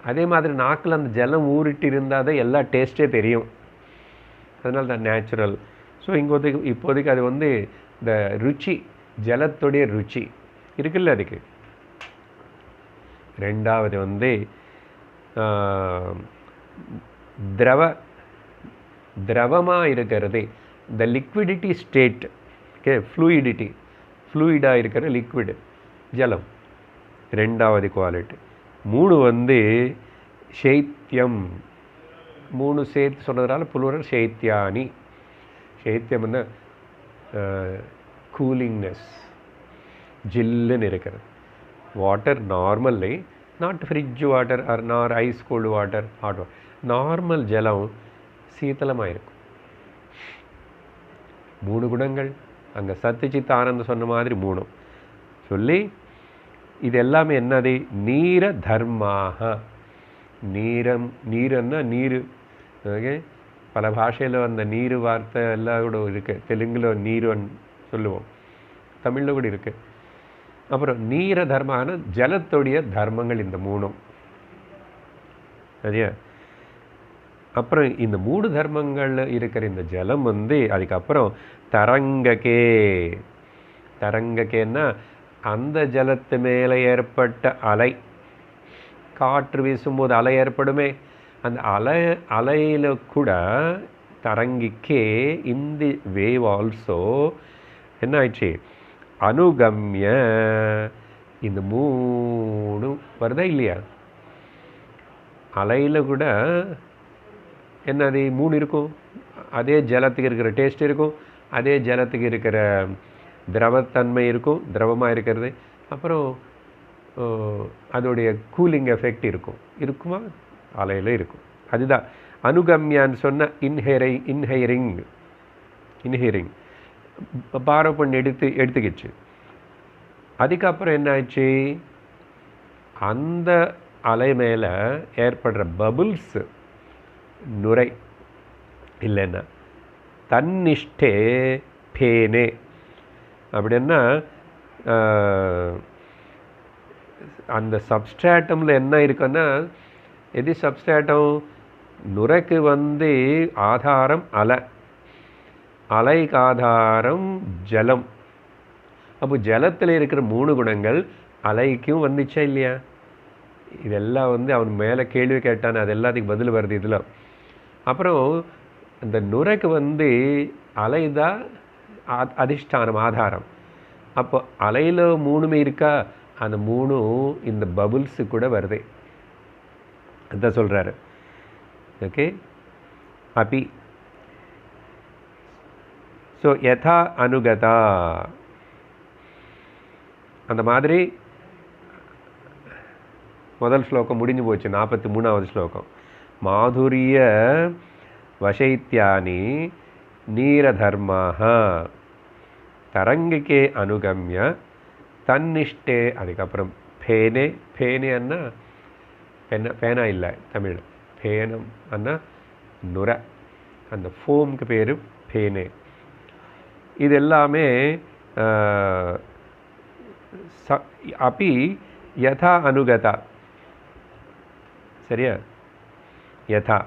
அதே மாதிரி நாக்கில் அந்த ஜலம் ஊறிட்டு இருந்தால் தான் எல்லா டேஸ்ட்டே தெரியும். அதனால தான் நேச்சுரல். ஸோ இப்போதைக்கு அது வந்து இந்த ருச்சி, ஜலத்துடைய ருச்சி இருக்குல்ல அதுக்கு. ரெண்டாவது வந்து திரவமாக இருக்கிறது, த லிக்விடிட்டி ஸ்டேட். ஓகே, ஃப்ளூயிடாக இருக்கிற லிக்விடு ஜலம், ரெண்டாவது குவாலிட்டி. 3 வந்து சைத்தியம். 3 சேர்த்து சொன்னதுனால புலுவரல் சைத்தியானி. சைத்தியம்னா கூலிங்னஸ், ஜில்லுன்னு இருக்கிறது. Water normally, not fridge water or nor ice cold water, hot water. Normal ஜலம் சீத்தளமாக இருக்கும். 3 குணங்கள் அங்கே சத்துச்சித் ஆனந்த சொன்ன மாதிரி 3 சொல்லி இது எல்லாமே என்னது? நீர தர்மாக. நீரன்னா நீர். ஓகே, பல பாஷையில் அந்த நீர் வார்த்தை எல்லாம் கூட இருக்குது. தெலுங்கில் நீருன்னு சொல்லுவோம், தமிழில் கூட இருக்குது. அப்புறம் நீர தர்மான ஜலத்துடைய தர்மங்கள் இந்த 3. சரியா? அப்புறம் இந்த 3 தர்மங்கள் இருக்கிற இந்த ஜலம் வந்து அதுக்கப்புறம் தரங்கக்கேன்னா அந்த ஜலத்து மேலே ஏற்பட்ட அலை. காற்று வீசும்போது அலை ஏற்படுமே, அந்த அலையில் கூட தரங்கிக்கே இந்த வேவ் ஆல்சோ என்ன ஆயிடுச்சு? அனுகம்ய. இந்த 3 வருதா இல்லையா? அலையில் கூட என்னது 3 இருக்கும். அதே ஜலத்துக்கு இருக்கிற டேஸ்ட் இருக்கும், அதே ஜலத்துக்கு இருக்கிற திரவத்தன்மை இருக்கும், திரவமாக இருக்கிறது. அப்புறம் அதோடைய கூலிங் எஃபெக்ட் இருக்குமா? அலையில் இருக்கும். அதுதான் அனுகம்யான்னு சொன்ன இன்ஹெரிங் பாரோ பண்ணி எடுத்துக்கிச்சு. அதுக்கப்புறம் என்ன ஆயிடுச்சு? அந்த அலை மேலே ஏற்படுற பபுள்ஸ், நுரை இல்லைன்னா தன்னிஷ்டே பேனே. அப்படின்னா அந்த சப்ஸ்ட்ராட்டமில் என்ன இருக்குன்னா, எது சப்ஸ்ட்ராட்டம்? நுரைக்கு வந்து ஆதாரம் அலைக்கு ஆதாரம் ஜலம். அப்போ ஜலத்தில் இருக்கிற 3 குணங்கள் அலைக்கும் வந்துச்சா இல்லையா? இதெல்லாம் வந்து அவன் மேலே கேள்வி கேட்டான், அது எல்லாத்துக்கும் பதில் வருது இதில். அப்புறம் இந்த நுரைக்கு வந்து அலை தான் அதிஷ்டானம், ஆதாரம். அப்போ அலையில் 3மே இருக்கா? அந்த 3 இந்த பபுள்ஸு கூட வருது. அதான் சொல்கிறாரு. ஓகே, அபி. ஸோ யதா அனுகதா அந்த மாதிரி முதல் ஸ்லோகம் முடிஞ்சு போச்சு. 43வது ஸ்லோகம். மாதுரிய வசைத்யானி நீரதர்மாக தரங்கிகே அனுகம்ய தன்னிஷ்டே. அதுக்கப்புறம் பேனே. பேனே அண்ணா பேனா இல்லை தமிழ். பேனம் அண்ணா நுர. அந்த ஃபோம்க்கு பேர் பேனே. இது எல்லாமே அப்பி யதா அனுகதா. சரியா? யதா.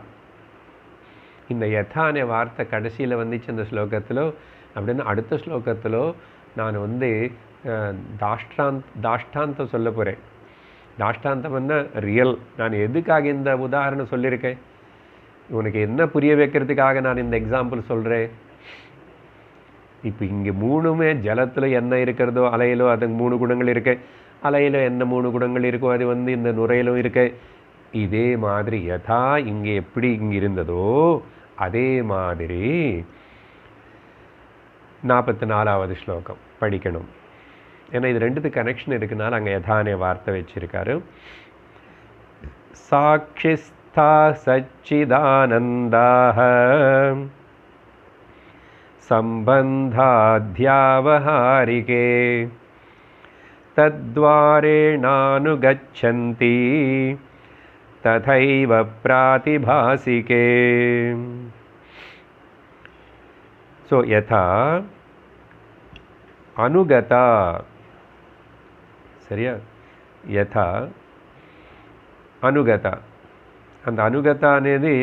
இந்த யதானே வார்த்தை கடைசியில் வந்துச்சு இந்த ஸ்லோகத்தில். அப்படின்னு அடுத்த ஸ்லோகத்தில் நான் தாஷ்டாந்தம் சொல்ல போகிறேன். தாஷ்டாந்தம்னா ரியல். நான் எதுக்காக இந்த உதாரணம் சொல்லியிருக்கேன்? உனக்கு என்ன புரிய வைக்கிறதுக்காக நான் இந்த எக்ஸாம்பிள் சொல்கிறேன். இப்போ இங்கே மூணுமே ஜலத்தில் என்ன இருக்கிறதோ அலையிலோ அது 3 குணங்கள் இருக்கு. அலையில் என்ன 3 குணங்கள் இருக்கோ அது இந்த நுரையிலும் இருக்கு. இதே மாதிரி யதா இங்கே எப்படி இங்கே இருந்ததோ அதே மாதிரி 44வது ஸ்லோகம் படிக்கணும். ஏன்னா இது ரெண்டுத்துக்கு கனெக்ஷன் இருக்குனால அங்கே யதானே வார்த்தை வச்சிருக்காரு. சாட்சிஸ்தா சச்சிதானந்தாக சம்பந்தாத்யாவஹாரிகே தத்வாரேணானுகச்சந்தி ததைவ பிராதிபாசிகே. ஸோ யதா அனுகதா. சரியா? யதா அனுகதா. அந்த அனுகதா అనేది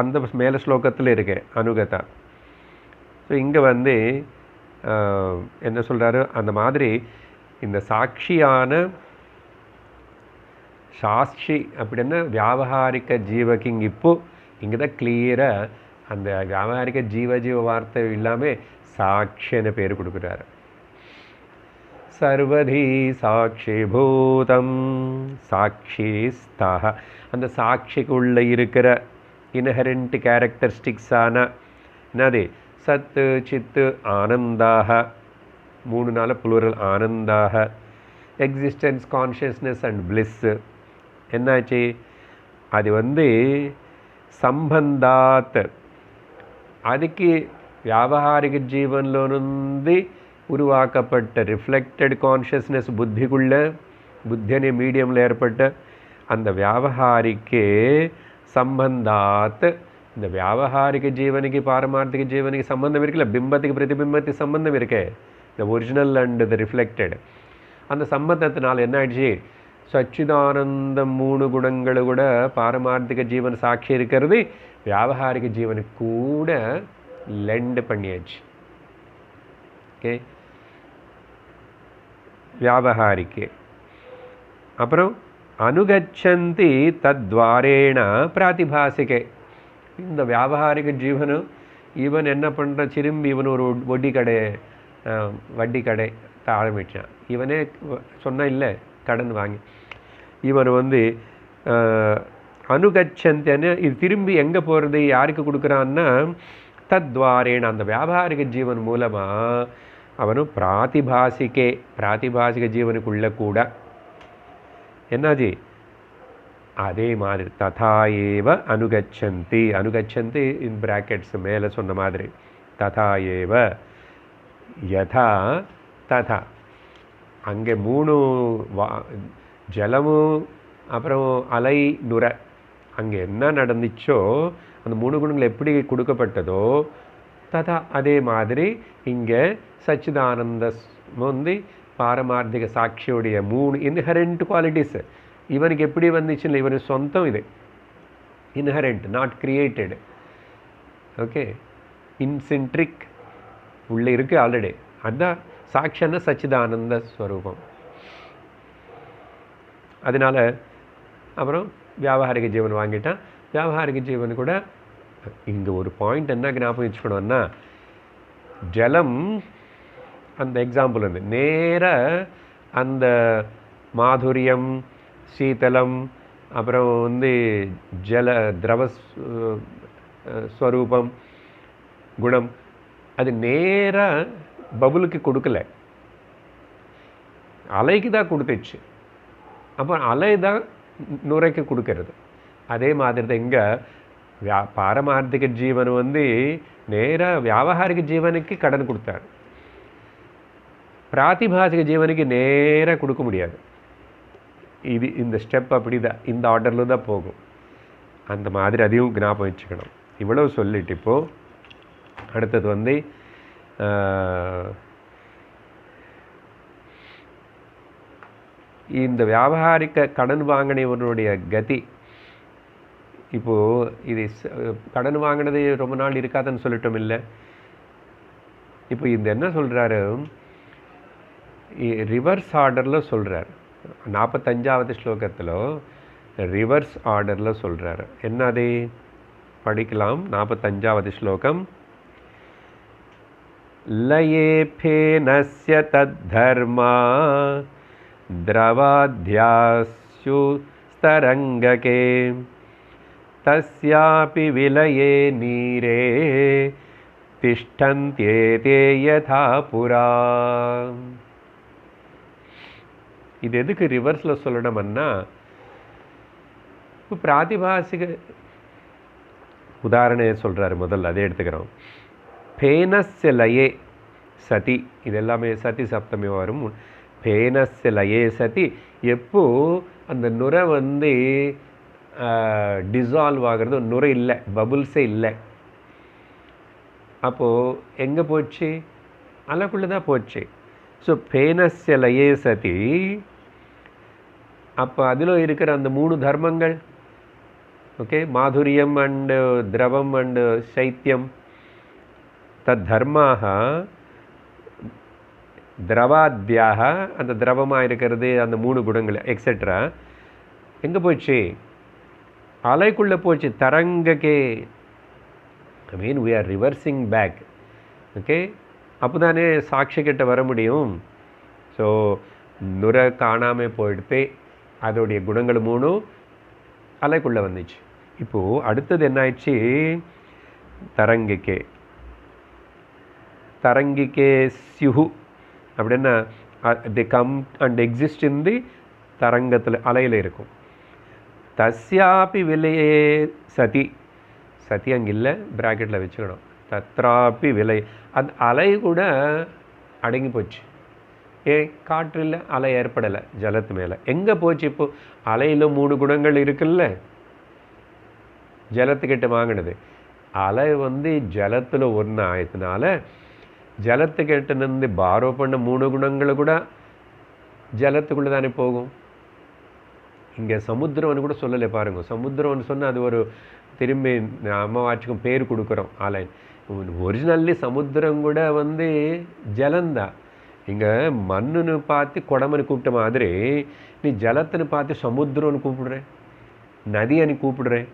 அந்த மேலே ஸ்லோகத்தில் இருக்கு அனுகதா. ஸோ இங்கே என்ன சொல்கிறாரு, அந்த மாதிரி இந்த சாட்சியான சாட்சி அப்படின்னா வியாபகாரிக ஜீவக்கு இங்கே தான் கிளியராக அந்த வியாபகாரிக ஜீவ வார்த்தை இல்லாமல் சாட்சின்னு பேர் கொடுக்குறாரு. சர்வதி சாட்சி பூதம் சாட்சிஸ்தாக. அந்த சாட்சிக்குள்ளே இருக்கிற இன்ஹெரண்ட் கேரக்டரிஸ்டிக்ஸான என்னது சத்து சித்து ஆனந்தாக. 3 நாள் புளூரல் ஆனந்தாக. Existence consciousness and bliss. என்னாச்சு? அது சம்பந்தாத். அதுக்கு வியாபகாரிக ஜீவன்லோனுந்தி உருவாக்கப்பட்ட ரிஃப்ளெக்டட் கான்ஷியஸ்னஸ் புத்தி அనే மீடியமில் ஏற்பட்ட அந்த வியாபகாரிக்கே சம்பந்தாத். இந்த வியாபகாரிக ஜீவனுக்கு பாரமார்த்திக ஜீவனுக்கு சம்பந்தம் இருக்குல்ல, பிம்பத்துக்கு பிரதிபிம்பத்துக்கு சம்பந்தம் இருக்கே, இந்த ஒரிஜினல் அண்ட் த ரிஃப்ளெக்டட். அந்த சம்பந்தத்தினால் என்ன ஆயிடுச்சு? சச்சிதானந்தம் 3 குணங்களை கூட பாரமார்த்திக ஜீவன் சாட்சி இருக்கிறது வியாபகாரிக ஜீவனுக்கு கூட லெண்ட் பண்ணியாச்சு. ஓகே, வியாபகாரிக்கு. அப்புறம் அனுகச்சந்தி தத்வாரேண பிராதிபாசிகே. இந்த வியாபகாரிக ஜீவனும் இவன் என்ன பண்ணுறான், திரும்பி இவன் ஒரு வட்டி கடை ஆரம்பித்தான். இவனே சொன்ன இல்லை கடன் வாங்கி இவன் அனுகச்சந்தின்னு இது திரும்பி எங்கே போகிறது, யாருக்கு கொடுக்குறான்னா தத்வாரேன அந்த வியாபாரிக ஜீவன் மூலமாக அவனும் பிராதிபாசிக ஜீவனுக்குள்ள கூட என்னாச்சு அதே மாதிரி ததா ஏவ அனுகச்சந்தி. அனுகச்சந்தி இன் பிராக்கெட்ஸ் மேலே சொன்ன மாதிரி ததா ஏவ யதா ததா. அங்கே 3 ஜலமும் அப்புறம் அலை நுர அங்கே என்ன நடந்துச்சோ அந்த 3 குணங்கள் எப்படி கொடுக்கப்பட்டதோ ததா அதே மாதிரி இங்கே சச்சிதானந்த பாரமார்த்திக சாட்சியுடைய 3 இன்ஹெரண்ட் குவாலிட்டிஸ் இவனுக்கு எப்படி வந்துச்சுன்னு இவனுக்கு சொந்தம். இது இன்ஹெரண்ட், நாட் கிரியேட்டட். ஓகே, இன்சென்ட்ரிக் உள்ளே இருக்குது ஆல்ரெடி. அதுதான் சாட்சியான சச்சிதானந்த ஸ்வரூபம். அதனால் அப்புறம் வியாபாரிக ஜீவன் வாங்கிட்டான். வியாபாரிக ஜீவன் கூட இங்கே ஒரு பாயிண்ட் என்ன ஞாபகம் வச்சுக்கணும்னா, ஜலம் அந்த எக்ஸாம்பிள் நேராக அந்த மாதுரியம் சீதளம், அப்புறம் வந்து ஜல திரவ ஸ்வரூபம் குணம், அது நேராக பபுலுக்கு கொடுக்கல, அலைக்கு தான் கொடுத்துச்சு. அப்போ அலை தான் நுரைக்கு கொடுக்கறது. அதே மாதிரி தான் இங்கே பாரமார்த்திக ஜீவன் வந்து நேராக வியாபகாரிக ஜீவனுக்கு கடன் கொடுத்தார், பிராத்திபாசிக ஜீவனுக்கு நேராக கொடுக்க முடியாது. இது இந்த ஸ்டெப் அப்படி தான், இந்த ஆர்டரில் தான் போகும். அந்த மாதிரி அதையும் ஞாபகம் வச்சுக்கணும். இவ்வளவு சொல்லிட்டு இப்போது அடுத்தது வந்து இந்த வியாபாரிக கடன் வாங்கினவனுடைய கதி. இப்போது இது கடன் வாங்கினது ரொம்ப நாள் இருக்காதுன்னு சொல்லிட்டோம் இல்லை. இப்போ இந்த என்ன சொல்கிறாரு, ரிவர்ஸ் ஆர்டரில் சொல்கிறார். 45வது ஸ்லோகத்தில் ரிவர்ஸ் ஆர்டரில் சொல்கிறார். என்னது படிக்கலாம். 45வது ஸ்லோகம். லயே ஃபேனஸ்ய தத்தர்மா द्रवाध्यास्यु स्तरङ्गके तस्यापि विलये नीरे तिष्ठन्त्येते यथा पुरा. இது எதுக்கு ரிவர்ஸில் சொல்லணும்னா, இப்போ பிராதிபாசிக உதாரணம் சொல்கிறாரு. முதல்ல அதே எடுத்துக்கிறோம். பேனஸ்ய லயே சதி, இது எல்லாமே சதி சப்தமி வரும். பேனஸ்ய லயே சதி, எப்போ அந்த நுரை வந்து டிசால்வ் ஆகிறது, நுரை இல்லை, பபுள்ஸே இல்லை, அப்போது எங்கே போச்சு? அலைக்குள்ளே தான் போச்சு. ஸோ பேனஸ்ய லயே சதி, அப்போ அதில் இருக்கிற அந்த 3 தர்மங்கள், ஓகே, மாதுரியம் அண்டு திரவம் அண்டு சைத்தியம், தத் தர்மாக திரவாத்தியாக, அந்த திரவமாக இருக்கிறது, அந்த 3 குணங்கள் எக்ஸெட்ரா எங்கே போச்சு? அலைக்குள்ளே போச்சு. தரங்கக்கே, I mean we are reversing back. Okay, அப்போ தானே சாட்சி கிட்ட வர முடியும். ஸோ நுரை காணாமல் போயிடுத்து, அதோடைய குணங்கள் 3 அலைக்குள்ளே வந்துச்சு. இப்போது அடுத்தது என்ன ஆயிடுச்சு? தரங்கிக்கே, தரங்கிக்கே ஸ்யுஹு அப்படின்னா தி கம் அண்ட் எக்ஸிஸ்ட் இன் தி தரங்கத்தில், அலையில் இருக்கும். தஸ்யாபி விலையே சதி, சதி அங்கே இல்லை, ப்ராக்கெட்டில் வச்சுக்கணும். தத்ராப்பி விலை, அது அலை கூட அடங்கி போச்சு. காற்று இல்லை, அலை ஏற்படலை ஜலத்து மேலே. எங்கே போச்சு? இப்போது அலையில் 3 குணங்கள் இருக்குல்ல, ஜலத்துக்கிட்ட வாங்கினது. அலை வந்து ஜலத்தில் ஒன்று ஆயதுனால ஜலத்துக்கிட்ட நின்று பாரோ பண்ண 3 குணங்களை கூட ஜலத்துக்குள்ளே தானே போகும். இங்கே சமுத்திரம்னு கூட சொல்லலை பாருங்க. சமுத்திரம்னு சொன்னால் அது ஒரு திரும்பி அம்மாவாச்சுக்கும் பேர் கொடுக்குறோம் அலை. ஒரிஜினல்லி சமுத்திரம் கூட வந்து ஜலந்தான். இங்கே மண்ணுன்னு பார்த்து குடமன்னு கூப்பிட்ட மாதிரி நீ ஜலத்துன்னு பார்த்து சமுத்திரம்னு கூப்பிடுறேன், நதியன்னு கூப்பிடுறேன்,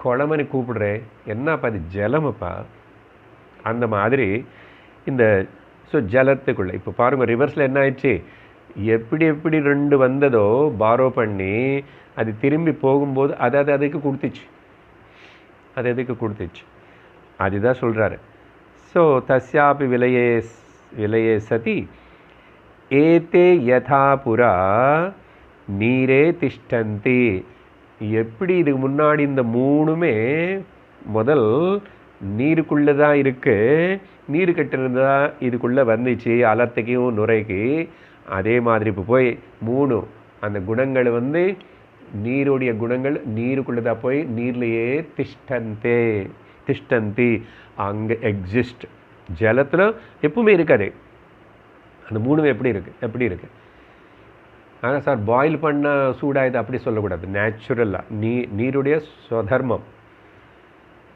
குளமன்னு கூப்பிடுறேன். என்னப்பா அது ஜலமப்பா. அந்த மாதிரி இந்த ஜலத்துக்குள்ளே இப்போ பாருங்கள், ரிவர்ஸில் என்ன ஆயிடுச்சு? எப்படி எப்படி 2 வந்ததோ பாரோ பண்ணி அது திரும்பி போகும்போது அதுக்கு கொடுத்துச்சு, அதுக்கு கொடுத்துச்சு. அதுதான் சொல்கிறாரு. ஸோ தஸ்யாபி விலையே சதி ஏதே யதா புரா நீரே திஷ்டந்தி. எப்படி இதுக்கு முன்னாடி இந்த 3மே முதல் நீருக்குள்ளே தான் இருக்குது, நீர் கட்டிருந்தா இதுக்குள்ளே வந்துச்சு அலத்துக்கும் நுரைக்கு. அதே மாதிரி இப்போ போய் 3 அந்த குணங்கள் வந்து நீருடைய குணங்கள் நீருக்குள்ளே தான் போய் நீர்லையே திஷ்டந்தி அங்கே எக்ஸிஸ்ட். ஜலத்தில் எப்பவுமே இருக்காது. அந்த 3மே எப்படி இருக்குது? ஆனால் சார் பாயில் பண்ண சூடாயுது அப்படி சொல்லக்கூடாது. நேச்சுரலாக நீருடைய ஸ்வதர்மம்.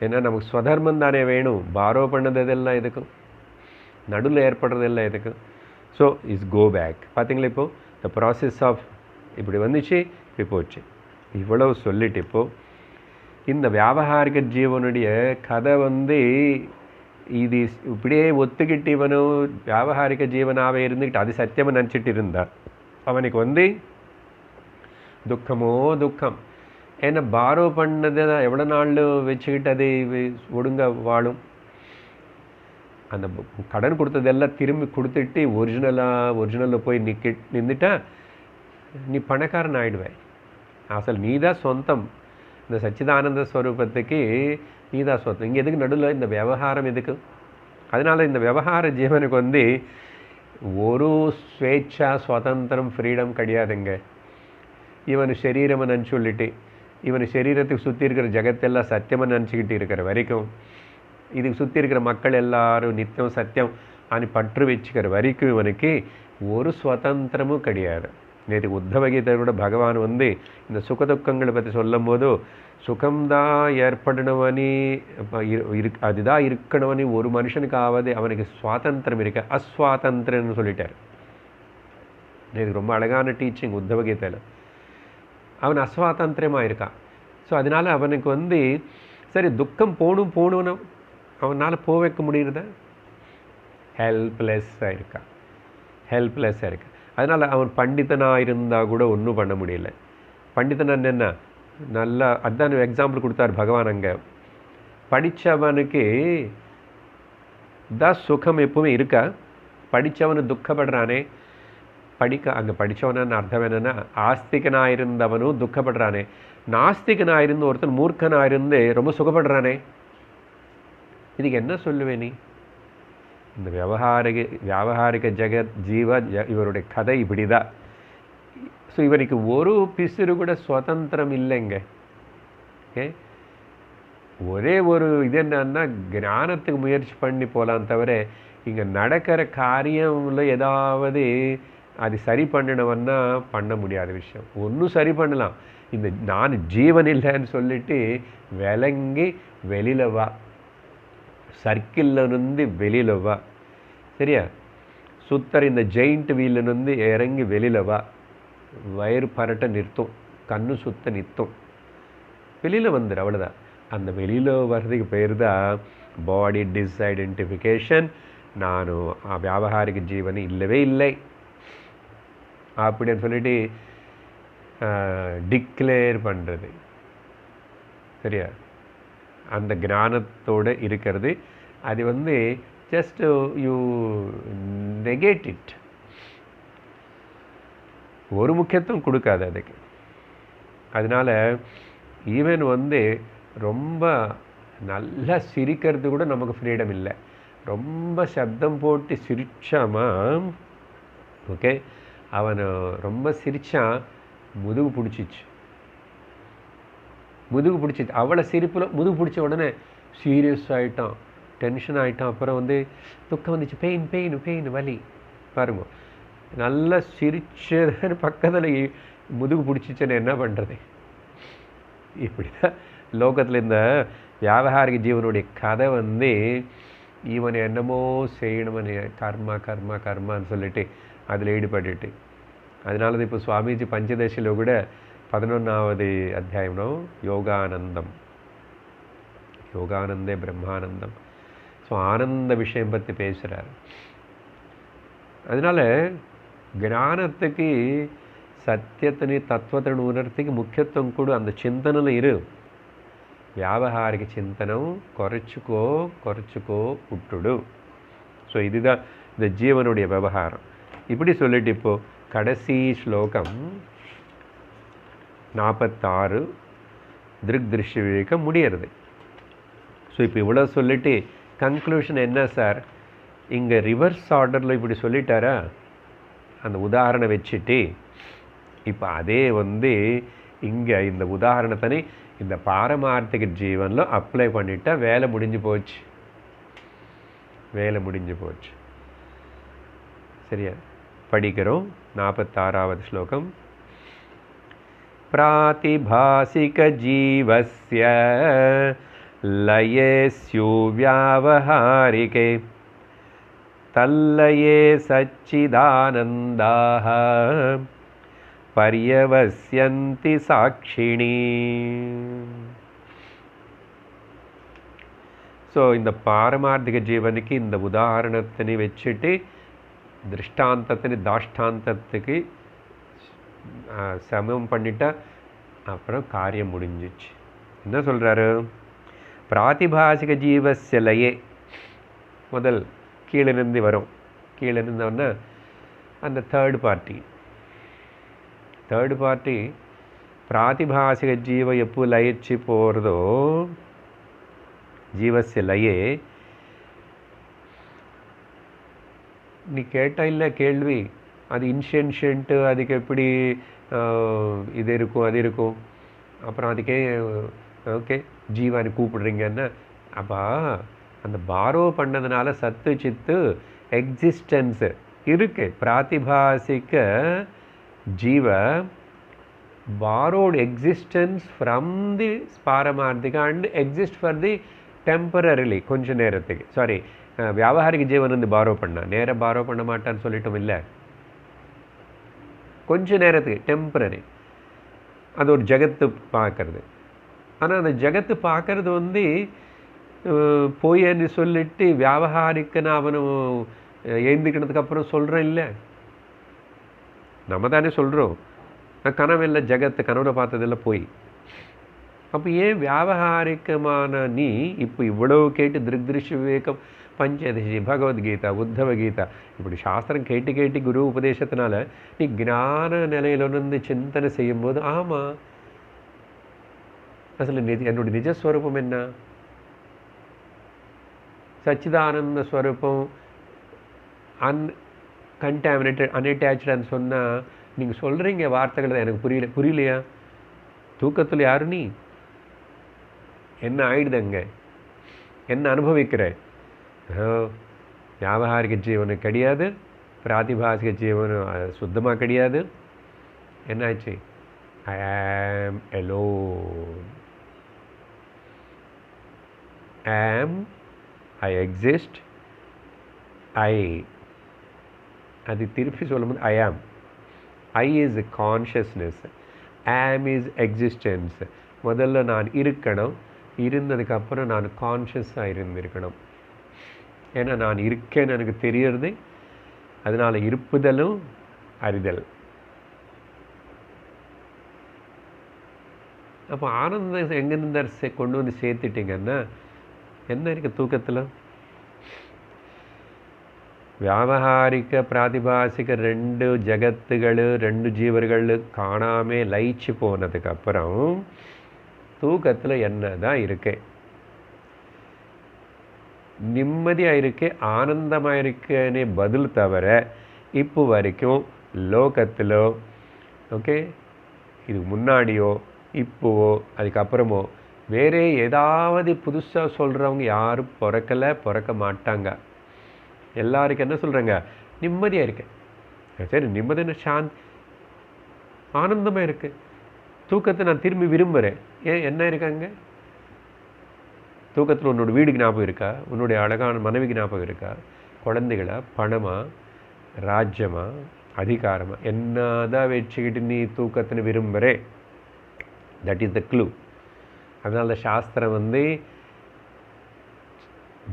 ஏன்னா நமக்கு ஸ்வதர்மம் தானே வேணும். பாரோ பண்ணதெல்லாம் எதுக்கும், நடுவில் ஏற்படுறதெல்லாம் எதுக்கும். So is go back. பார்த்தீங்களா இப்போது த ப்ராசஸ் ஆஃப் இப்படி வந்துச்சு, இப்படி போச்சு. இவ்வளவு சொல்லிட்டு இப்போது இந்த வியாபகாரிக ஜீவனுடைய கதை வந்து இது இப்படியே ஒத்துக்கிட்டு இவனும் வியாபகாரிக ஜீவனாகவே இருந்துக்கிட்டு அது சத்தியமாக நினச்சிட்டு இருந்தார். அவனுக்கு வந்து துக்கமோ துக்கம். ஏன்னா பாரோ பண்ணது எவ்வளோ நாள் வச்சுக்கிட்டு அது ஒழுங்க வாழும். அந்த கடன் கொடுத்ததெல்லாம் திரும்பி கொடுத்துட்டு ஒரிஜினலில் போய் நின்றுட்டா நீ பணக்காரன் ஆயிடுவேன். அசல் நீ தான் சொந்தம். இந்த சச்சிதானந்த ஸ்வரூபத்துக்கு நீ தான் சொந்தம். இங்கே எதுக்கு நடுவில் இந்த விவகாரம் எதுக்கு? அதனால் இந்த விவகார ஜீவனுக்கு வந்து ஒரு ஸ்வேச்சா சுதந்திரம் ஃப்ரீடம் கிடையாதுங்க. இவன் சரீரம்னு சொல்லிட்டு இவன் சரீரத்துக்கு சுற்றி இருக்கிற ஜகத்தெல்லாம் சத்தியம்னு நினச்சிக்கிட்டு இருக்கிற வரைக்கும், இதுக்கு சுற்றி இருக்கிற மக்கள் எல்லாரும் நித்தியம் சத்தியம் అని பற்று வச்சுக்கிற வரைக்கும் இவனுக்கு ஒரு சுதந்திரமும் கிடையாது. நேற்று உத்தவகீதை கூட பகவான் வந்து இந்த சுகதுக்கங்களை பற்றி சொல்லும் போது சுகம்தான் ஏற்படணுவனி அதுதான் இருக்கணுவனி ஒரு மனுஷனுக்காவது அவனுக்கு சுவாதந்திரம் இருக்க அஸ்வாதந்திரன்னு சொல்லிட்டார். நேற்று ரொம்ப அழகான டீச்சிங் உத்தவகீதையில். அவன் அஸ்வாதந்திரமாக இருக்கான். ஸோ அதனால் அவனுக்கு வந்து சரி துக்கம் போகணும்னு அவனால் போக வைக்க முடியுறத ஹெல்ப்லெஸ்ஸாக இருக்கான். அதனால் அவன் பண்டிதனாக இருந்தால் கூட ஒன்றும் பண்ண முடியல. பண்டிதன் என்ன நல்லா அதுதான் எக்ஸாம்பிள் கொடுத்தார் பகவான். அங்கே படித்தவனுக்கு தான் சுகம் எப்பவுமே இருக்கா? படித்தவனு துக்கப்படுறானே. அங்கே படித்தவனு அர்த்தம் என்னென்னா ஆஸ்திகனாக இருந்தவனும் துக்கப்படுறானே. நாஸ்திகனாக இருந்து ஒருத்தன் மூர்க்கனாக இருந்து ரொம்ப சுகப்படுறானே. இதுக்கு என்ன சொல்லுவே நீ? இந்த வியாபகாரிக ஜெகத் இவருடைய கதை இப்படி தான். ஸோ இவருக்கு ஒரு பிசுறு கூட சுதந்திரம் இல்லைங்க. ஓகே, ஒரே ஒரு இது என்னன்னா ஞானத்துக்கு முயற்சி பண்ணி போகலாம் தவிர இங்கே நடக்கிற காரியம்ல ஏதாவது அது சரி பண்ணணும்னா பண்ண முடியாத விஷயம். ஒன்றும் சரி பண்ணலாம். இந்த நான் ஜீவன் இல்லைன்னு சொல்லிட்டு விளங்கி வெளியில் வா, சர்க்கிள்லேருந்து வெளியில் வா. சரியா? சுத்தர் இந்த ஜெயிண்ட் வீலிருந்து இறங்கி வெளியில் வா. வயிறு பரட்ட நிறுத்தும், கண்ணு சுத்த நிறுத்தும், வெளியில் வந்துடு. அவ்வளோதான். அந்த வெளியில் வர்றதுக்கு பேர் தான் பாடி டிஸ்ஐடென்டிஃபிகேஷன். நானும் வியாபகாரிக ஜீவன் இல்லவே இல்லை அப்படின்னு சொல்லிட்டு டிக்ளேர் பண்ணுறது. சரியா? அந்த ஞானத்தோடு இருக்கிறது அது வந்து ஜஸ்ட் யூ நெகேட் இட். ஒரு முக்கியத்துவம் கொடுக்காது அதுக்கு. அதனால் ஈவன் வந்து ரொம்ப நல்லா சிரிக்கிறது கூட நமக்கு ஃப்ரீடம் இல்லை. ரொம்ப சப்தம் போட்டு சிரிச்சாமா, ஓகே, அவன் ரொம்ப சிரித்தான், முதுகு பிடிச்சிச்சு. அவளை சிரிப்பில் முதுகு பிடிச்ச உடனே சீரியஸ் ஆகிட்டான், டென்ஷன் ஆகிட்டான். அப்புறம் வந்து துக்கம் வந்துச்சு, பெயின் வலி. பாருங்க, நல்லா சிரிச்சது பக்கத்தில் முதுகு பிடிச்சிச்சுன்னு என்ன பண்ணுறது? இப்படி தான் லோகத்தில் இந்த வியாபகாரிக ஜீவனுடைய கதை வந்து இவன் என்னமோ செய்யணும்னு கர்மான்னு சொல்லிட்டு அதில் ஈடுபட்டுட்டு. அதனால தான் இப்போ சுவாமிஜி பஞ்சதசியில் கூட 11வது அத்தியாயம்னோ யோகானந்தே பிரம்மானந்தம். ஸோ ஆனந்த விஷயம் பற்றி பேசுகிறார். அதனால் ஞானத்துக்கு சத்தியத்தினை தத்துவத்தின் உணர்த்துக்கு முக்கியத்துவம் கூட அந்த சிந்தனையில் இரு. வியாபகாரிக சிந்தனம் குறைச்சிக்கோ விட்டுடு. ஸோ இதுதான் இந்த ஜீவனுடைய விவகாரம். இப்படி சொல்லிட்டு இப்போது கடைசி ஸ்லோகம் 46 திருஷ்ய விவேகம் முடியறது. ஸோ இப்போ இவ்வளோ சொல்லிட்டு கன்க்ளூஷன் என்ன சார்? இங்கே ரிவர்ஸ் ஆர்டரில் இப்படி சொல்லிட்டாரா அந்த உதாரணம் வச்சுட்டு, இப்போ அதே வந்து இங்கே இந்த உதாரணத்தினை இந்த பாரமார்த்திக ஜீவனில் அப்ளை பண்ணிட்டா வேலை முடிஞ்சு போச்சு. சரியா? படிக்கிறோம் 46வது ஸ்லோகம். பிராதிபாசிக ஜீவஸ்ய லயே ஸ்யு வியாவஹாரிகே தல்லயே சச்சிதானந்தாஹ பர்யவஸ்யந்தி சாட்சிணி. ஸோ இந்த பாரமார்த்திக ஜீவனுக்கு இந்த உதாரணத்தினை வச்சுட்டு திருஷ்டாந்தத்தினை தாஷ்டாந்தத்துக்கு சமம் பண்ணிட்டா அப்புறம் காரியம் முடிஞ்சிச்சு. என்ன சொல்கிறாரு? பிராதிபாசிக ஜீவஸ்ய லயே, முதல் கீழிருந்து வரும். கீழே இருந்தோன்னா அந்த தேர்டு பார்ட்டி பிராதிபாசிக ஜீவ எப்போ லயிச்சு போகிறதோ, ஜீவஸ்ய லயே, நீ கேட்ட இல்லை கேள்வி, அது இன்ஷியன்ஷியன்ட்டு, அதுக்கு எப்படி இது இருக்கும் அது இருக்கும், அப்புறம் அதுக்கே ஓகே ஜீவானு கூப்பிடுறீங்கன்னா, அப்போ அந்த பாரோ பண்ணதுனால சத்து சித்து எக்ஸிஸ்டன்ஸு இருக்கு. பிராதிபாசிக ஜீவ borrowed existence from the பாரமார்த்திக and exist for the temporarily, கொஞ்ச நேரத்துக்கு. சாரி, வியாபாரிக ஜீவன் வந்து பாரோ பண்ணா, நேராக பாரோ பண்ண மாட்டான்னு சொல்லிட்டோம் இல்லை, கொஞ்ச நேரத்துக்கு டெம்பரரி. அது ஒரு ஜகத்து பார்க்கறது. ஆனால் அந்த ஜகத்து பார்க்கறது வந்து போயன்னு சொல்லிட்டு வியாபாரிக்கன்னு அவனும் எழுந்துக்கினதுக்கு அப்புறம் சொல்கிறேன் இல்லை, நம்ம தானே சொல்கிறோம். கனவில்லை ஜகத்து, கனவுல பார்த்ததெல்லாம் போய். அப்போ ஏன் வியாபாரிகமான நீ இப்போ இவ்வளவு கேட்டு திருஷ்ய விவேகம், பஞ்சதசி, பகவத்கீதா, உத்தவகீதா, இப்படி சாஸ்திரம் கேட்டு கேட்டு குரு உபதேசத்தினால நீ ஞான நிலையிலிருந்து சிந்தனை செய்யும்போது, ஆமாம் அசல் என்னுடைய நிஜஸ்வரூபம் என்ன, சச்சிதானந்த ஸ்வரூபம், கண்டாமினேட்டட் அன்அட்டாச்சான்னு சொன்னால், நீங்கள் சொல்கிறீங்க வார்த்தைகள் தான் எனக்கு புரியலையா? தூக்கத்தில் யாரு நீ? என்ன ஆயிடுதுங்க? என்ன அனுபவிக்கிற? வியாபாரிக ஜீவனு கிடையாது, பிராதிபாசிக ஜீவனு சுத்தமாக கிடையாது. என்னாச்சு? ஐ ஆம் அலோன், ஐ எக்ஸிஸ்ட், அது திருப்பி சொல்லும்போது ஐ ஆம். I is consciousness, am is existence. முதல்ல நான் இருக்கணும், இருந்ததுக்கப்புறம் நான் கான்ஷியஸாக இருந்திருக்கணும். ஏன்னா நான் இருக்கேன்னு எனக்கு தெரியறது, அதனால் இருப்புதலும் அறிதல். அப்போ ஆனந்தம் எங்கேருந்து கொண்டு வந்து சேர்த்துட்டிங்கன்னா என்ன இருக்குது தூக்கத்தில்? வியாபாரிக பிராதிபாசிக ரெண்டு ஜகத்துகள், ரெண்டு ஜீவர்கள் காணாமே லயிச்சு போனதுக்கப்புறம் தூக்கத்தில் என்ன தான் இருக்கு? நிம்மதியாக இருக்கே, ஆனந்தமாக இருக்கேன்னு பதில் தவிர இப்போ வரைக்கும் லோகத்திலோ, ஓகே, இதுக்கு முன்னாடியோ இப்போவோ அதுக்கப்புறமோ வேறே ஏதாவது புதுசாக சொல்கிறவங்க யாரும் பிறக்க மாட்டாங்க. எல்லாருக்கும் என்ன சொல்கிறாங்க? நிம்மதியாக இருக்கு. சரி, நிம்மதியான சாந்தி, ஆனந்தமாக இருக்கு. தூக்கத்தை நான் திரும்பி விரும்புகிறேன். ஏன், என்ன இருக்காங்க தூக்கத்தில்? உன்னோட வீடுக்கு ஞாபகம் இருக்கா? உன்னுடைய அழகான மனைவிக்கு ஞாபகம் இருக்கா? குழந்தைகளா, பணமா, ராஜ்யமா, அதிகாரமா, என்னதான் வச்சுக்கிட்டு நீ தூக்கத்தின்னு விரும்புகிறே? That is the clue. அதனால சாஸ்திரம் வந்து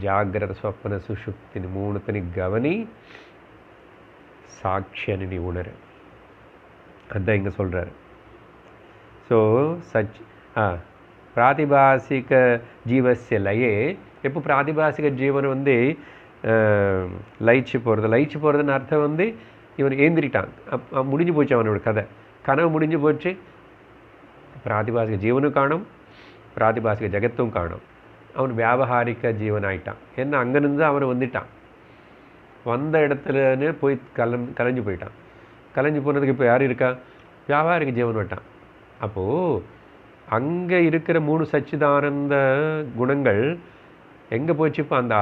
ஜாகிரத ஸ்வப்ன சுஷுப்தினி மூணுத்தனி கவனி, சாட்சியனி நீ உணரு. அதுதான் இங்கே சொல்கிறார். ஸோ பிராதிபாசிக ஜீவசிய லயே, எப்போ பிராதிபாசிக ஜீவன் வந்து லயிச்சு போகிறதுன்னு அர்த்தம் வந்து இவன் ஏந்திரிட்டான், முடிஞ்சு போச்சு அவனோட கதை, கனவு முடிஞ்சு போச்சு. பிராதிபாசிக ஜீவனும் காணும், பிராதிபாசிக ஜெகத்தும் காணும். அவன் வியாபாரிக ஜீவன் ஆயிட்டான். ஏன்னா அங்கேருந்து அவன் வந்துட்டான், வந்த இடத்துலன்னு போய் கலைஞ்சு போயிட்டான். கலைஞ்சு போனதுக்கு இப்போ யார் இருக்கா? வியாபாரிக ஜீவன் விட்டான். அப்போது அங்கே இருக்கிற மூணு சச்சிதானந்த குணங்கள் எங்கே போச்சு? இப்போ அந்த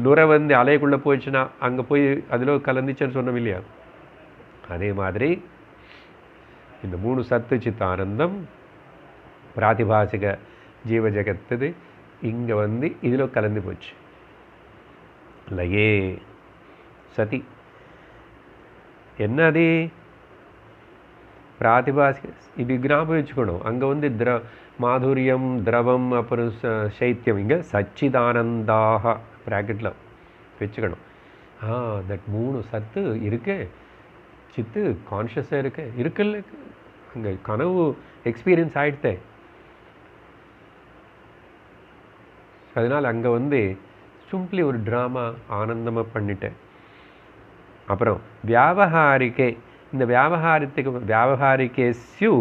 நுரை வந்து அலைக்குள்ளே போயிடுச்சுன்னா அங்கே போய் அதில் கலந்துச்சுன்னு சொன்னோம் இல்லையா? அதே மாதிரி இந்த மூணு சத்து சித்தானந்தம் பிராதிபாசிக ஜீவ ஜெகத்து இங்கே வந்து இதில் கலந்து போச்சு. லயே சதி என்னது? பிராதிபாசிக, இது ஞாபகம் வச்சுக்கணும். அங்கே வந்து மாதுரியம், திரவம், அப்புறம் சைத்தியம், இங்கே சச்சிதானந்தாக ப்ராக்கெட்டில் வச்சுக்கணும். தட் மூணு சத்து இருக்கு. சித்து கான்ஷியஸாக இருக்குல்ல, அங்கே கனவு எக்ஸ்பீரியன்ஸ் ஆகிடுத்தே. அதனால் அங்கே வந்து சிம்பிளி ஒரு ட்ராமா ஆனந்தமாக பண்ணிட்டேன். அப்புறம் வியாபகாரிக்கை, இந்த வியாபகாரிக்கே ஸ்யூ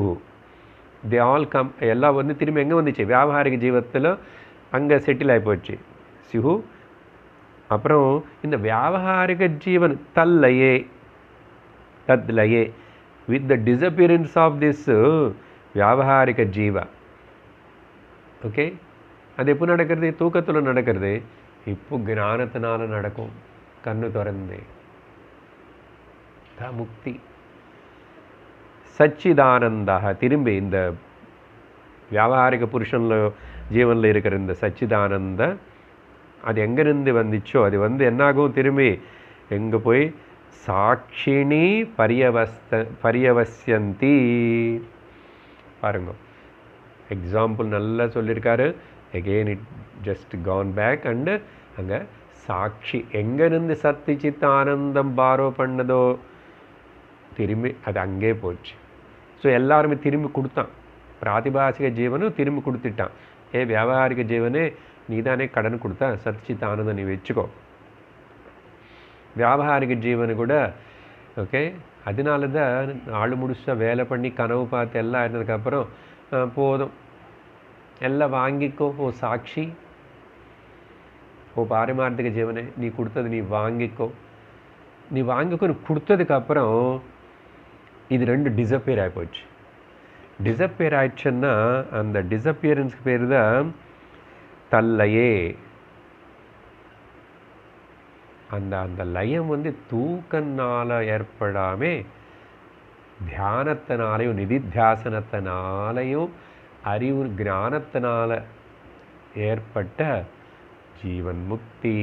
தே ஆல் கம், எல்லாம் வந்து திரும்பி எங்கே வந்துச்சு, வியாபகாரிக ஜீவத்தில் அங்கே செட்டில் ஆகி போச்சு ஸ்யூ. அப்புறம் இந்த வியாபகாரிக ஜீவன் தத்லயே with the disappearance of this வியாபகாரிக ஜீவா. ஓகே, அது எப்போ நடக்கிறது, தூக்கத்தில் நடக்கிறது. இப்போ ஞானத்தினால நடக்கும், கண்ணு திறந்து முக்தி. சச்சிதானந்தாக, திரும்பி இந்த வியாபாரிக புருஷனில் ஜீவனில் இருக்கிற இந்த சச்சிதானந்த அது எங்கேருந்து வந்துச்சோ அது வந்து என்னாகும், திரும்பி எங்கே போய் சாட்சிணி பரியவசியந்தி. பாருங்க, எக்ஸாம்பிள் நல்லா சொல்லியிருக்காரு. Again it just gone back and அங்கே சாட்சி எங்கேருந்து சத்தி சித்த ஆனந்தம் பாரோ பண்ணதோ திரும்பி அது அங்கே போச்சு. ஸோ எல்லாருமே திரும்பி கொடுத்தான். பிராதிபாசிக ஜீவனும் திரும்பி கொடுத்துட்டான். வியாபாரிக ஜீவனே நீ தானே கடன் கொடுத்தா, சச்சித்த ஆனந்தம் நீ வச்சுக்கோ. வியாபாரிக ஜீவனு கூட ஓகே. அதனால தான் ஆள் முடிச்சா வேலை பண்ணி கனவு பார்த்து எல்லாம் இருந்ததுக்கப்புறம் போதும் எல்லாம் வாங்கிக்கோ, ஓ சாட்சி, ஓ பாரமார்த்திக ஜீவனே நீ கொடுத்தது நீ வாங்கிக்கோ. நீ கொடுத்ததுக்கப்புறம் இது ரெண்டு டிஸப்பியர் ஆகி போச்சு. டிஸப்பியர் ஆயிடுச்சுன்னா அந்த டிஸப்பியரன்ஸ்க்கு பேர் தான் தல்லையே. அந்த லயம் வந்து தூக்கனால் ஏற்படாமே தியானத்தினாலையும் நிதித்தியாசனத்தினாலையும் அறிவு ஞானத்தினால் ஏற்பட்ட ஜீவன் முக்தி.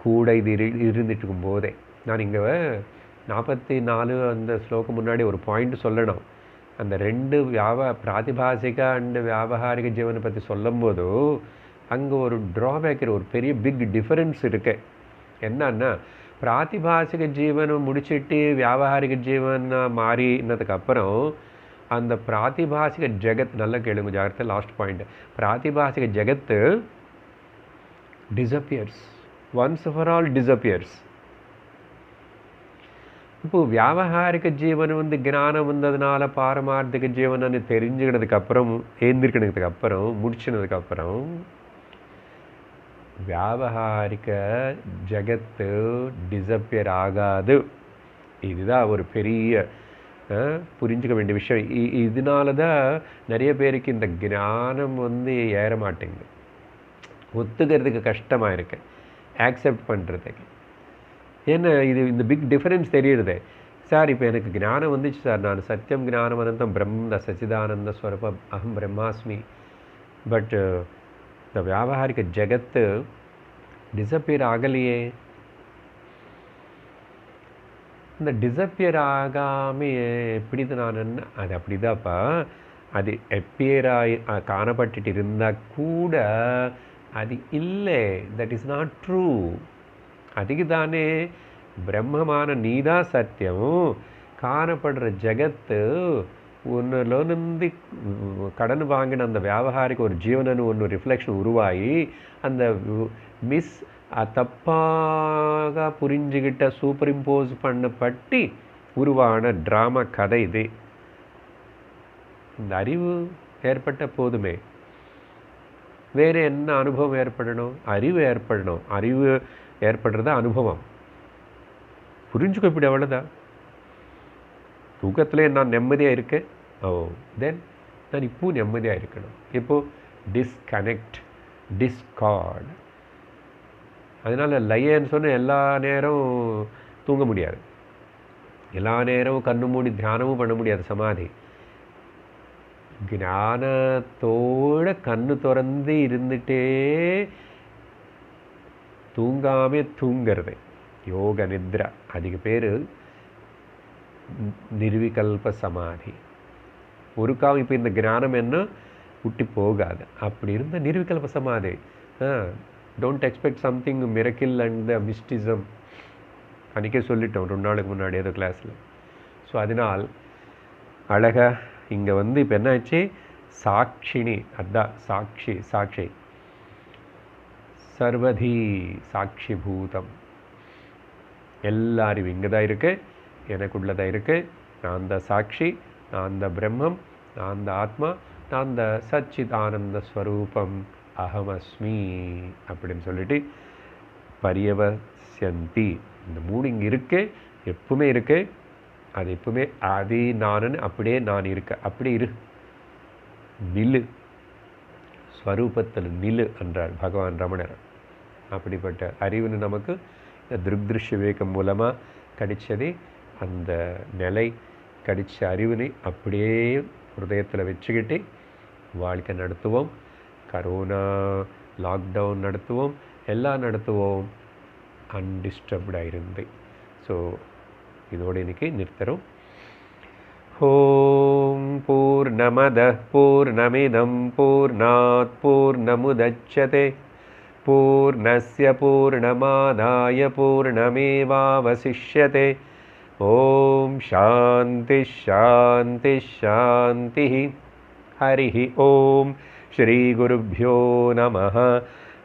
கூட இது இருந்துட்டு இருக்கும் போதே நான் இங்கே 44 அந்த ஸ்லோகம் முன்னாடி ஒரு பாயிண்ட் சொல்லணும். அந்த ரெண்டு பிராதிபாசிக அண்டு வியாபகாரிக ஜீவனை பற்றி சொல்லும்போது அங்கே ஒரு ட்ராபேக், ஒரு பெரிய பிக் டிஃபரன்ஸ் இருக்கு. என்னன்னா பிராதிபாசிக ஜீவனை முடிச்சுட்டு வியாபகாரிக ஜீவனை மாறினதுக்கப்புறம் அந்த பிராதிபாசிக ஜெகத், நல்ல கேளுங்க ஜாகிரதை, லாஸ்ட் பாயிண்ட், பிராதிபாசிக ஜெகத்து disappears, once for all disappears. இப்போது வியாபகாரிக ஜீவன் வந்து ஞானம் வந்ததுனால பாரமார்த்திக ஜீவனன்னு தெரிஞ்சுக்கினதுக்கப்புறம் ஏந்திருக்கினதுக்கப்புறம் முடிச்சினதுக்கப்புறம் வியாபகாரிக ஜகத்து டிஸப்பியர் ஆகாது. இதுதான் ஒரு பெரிய புரிஞ்சுக்க வேண்டிய விஷயம். இதனால தான் நிறைய பேருக்கு இந்த ஞானம் வந்து ஏற மாட்டேங்குது, ஒத்துக்கிறதுக்கு கஷ்டமாக இருக்கு, ஆக்செப்ட் பண்ணுறதுக்கு. ஏன்னா இது இந்த பிக் டிஃபரன்ஸ் தெரியுறதே. சார் இப்போ எனக்கு ஞானம் வந்துச்சு சார், நான் சத்தியம் ஞானம் அனந்தம் பிரம்ம சச்சிதானந்த ஸ்வரூபம் அகம் பிரம்மாஸ்மி, பட் இந்த வியாபாரிக ஜகத்து டிஸப்பியர் ஆகலையே. இந்த டிஸப்பியர் ஆகாமல் எப்படி நான் அது அப்படிதான்ப்பா, அது எப்பியராகி காணப்பட்டுட்டு இருந்தால் கூட அது இல்லை, தட் இஸ் நாட் ட்ரூ. அதுக்கு தானே பிரம்மமான நீதான் சத்தியம், காணப்படுற ஜகத்து ஒன்றுலேருந்து கடன் வாங்கின அந்த வியாபாரிக்கு ஒரு ஜீவனன்னு ஒன்று ரிஃப்ளெக்ஷன் உருவாகி அந்த தப்பாக புரிஞ்சுக்கிட்ட சூப்பர் இம்போஸ் பண்ணப்பட்டு உருவான ட்ராமா கதை இது. இந்த அறிவு ஏற்பட்ட போதுமே, வேறு என்ன அனுபவம் ஏற்படணும்? அறிவு ஏற்படணும். அறிவு ஏற்படுறது அனுபவம். புரிஞ்சுக்க இப்படி அவ்வளோதான். தூக்கத்திலே நான் நிம்மதியாக இருக்கேன், தென் நான் இப்போது நிம்மதியாக இருக்கணும். இப்போது டிஸ்கனெக்ட், டிஸ்கார்ட். அதனால் லயன்னு சொன்ன எல்லா நேரம் தூங்க முடியாது, எல்லா நேரமும் கண்ணு மூடி தியானமும் பண்ண முடியாது. சமாதி ஞானத்தோட கண்ணு திறந்து இருந்துட்டே தூங்காமே தூங்கிறது யோக நித்ரா. அதுக்கு பேர் நிர்விகல்ப சமாதி. ஒரு காலம் இப்போ இந்த ஞானம் என்ன விட்டு போகாது, அப்படி இருந்த நிர்விகல்ப சமாதி. Don't expect something miracle and the mysticism. அன்றைக்கே சொல்லிட்டோம் 2 நாளுக்கு முன்னாடி ஏதோ கிளாஸில். ஸோ அதனால் அழகாக இங்கே வந்து இப்போ என்னாச்சு, சாட்சினி, அதான் சாட்சி, சாட்சி சர்வதி சாட்சி பூதம், எல்லாரும் இங்கே தான் இருக்குது, எனக்குள்ளதான் இருக்குது, நான் தான் சாட்சி, நான் தான் பிரம்மம், நான் தான் ஆத்மா, நான் தான் சச்சித் ஆனந்த ஸ்வரூபம் அகமஸ்மி அப்படின்னு சொல்லிட்டு பரியவசியந்தி. இந்த 3 இங்கே இருக்கு, எப்பவுமே இருக்கு, அது எப்பவுமே அதே நானுன்னு அப்படியே நான் இருக்க, அப்படி இரு, நில்லு, ஸ்வரூபத்தில் நில்லு என்றார் பகவான் ரமணர். அப்படிப்பட்ட அறிவுன்னு நமக்கு இந்த திருஷ்ய விவேகம் மூலமாக கிடைச்சது. அந்த நிலை கிடைச்ச அறிவுனை அப்படியே ஹிருதயத்தில் வச்சுக்கிட்டு வாழ்க்கை நடத்துவோம். கரோனா லாக்டவுன் நடத்துவோம், எல்லாம் நடத்துவோம் அன்டிஸ்டர்ப்டாக இருந்து. ஸோ இதோடு இன்னைக்கு நிறுத்துகிறோம். ஓம் பூர்ணமதః பூர்ணமிதம் பூர்ணாத் பூர்ணமுதச்யதே பூர்ணஸ்ய பூர்ணமாதாய பூர்ணமேவாவசிஷ்யதே. ஓம் சாந்தி சாந்தி சாந்தி. ஹரி ஓம். ஸ்ரீ குருभ्यो நமः.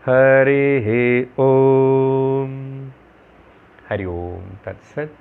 ஹரி ஓம். ஹரி ஓம். தத்சத்.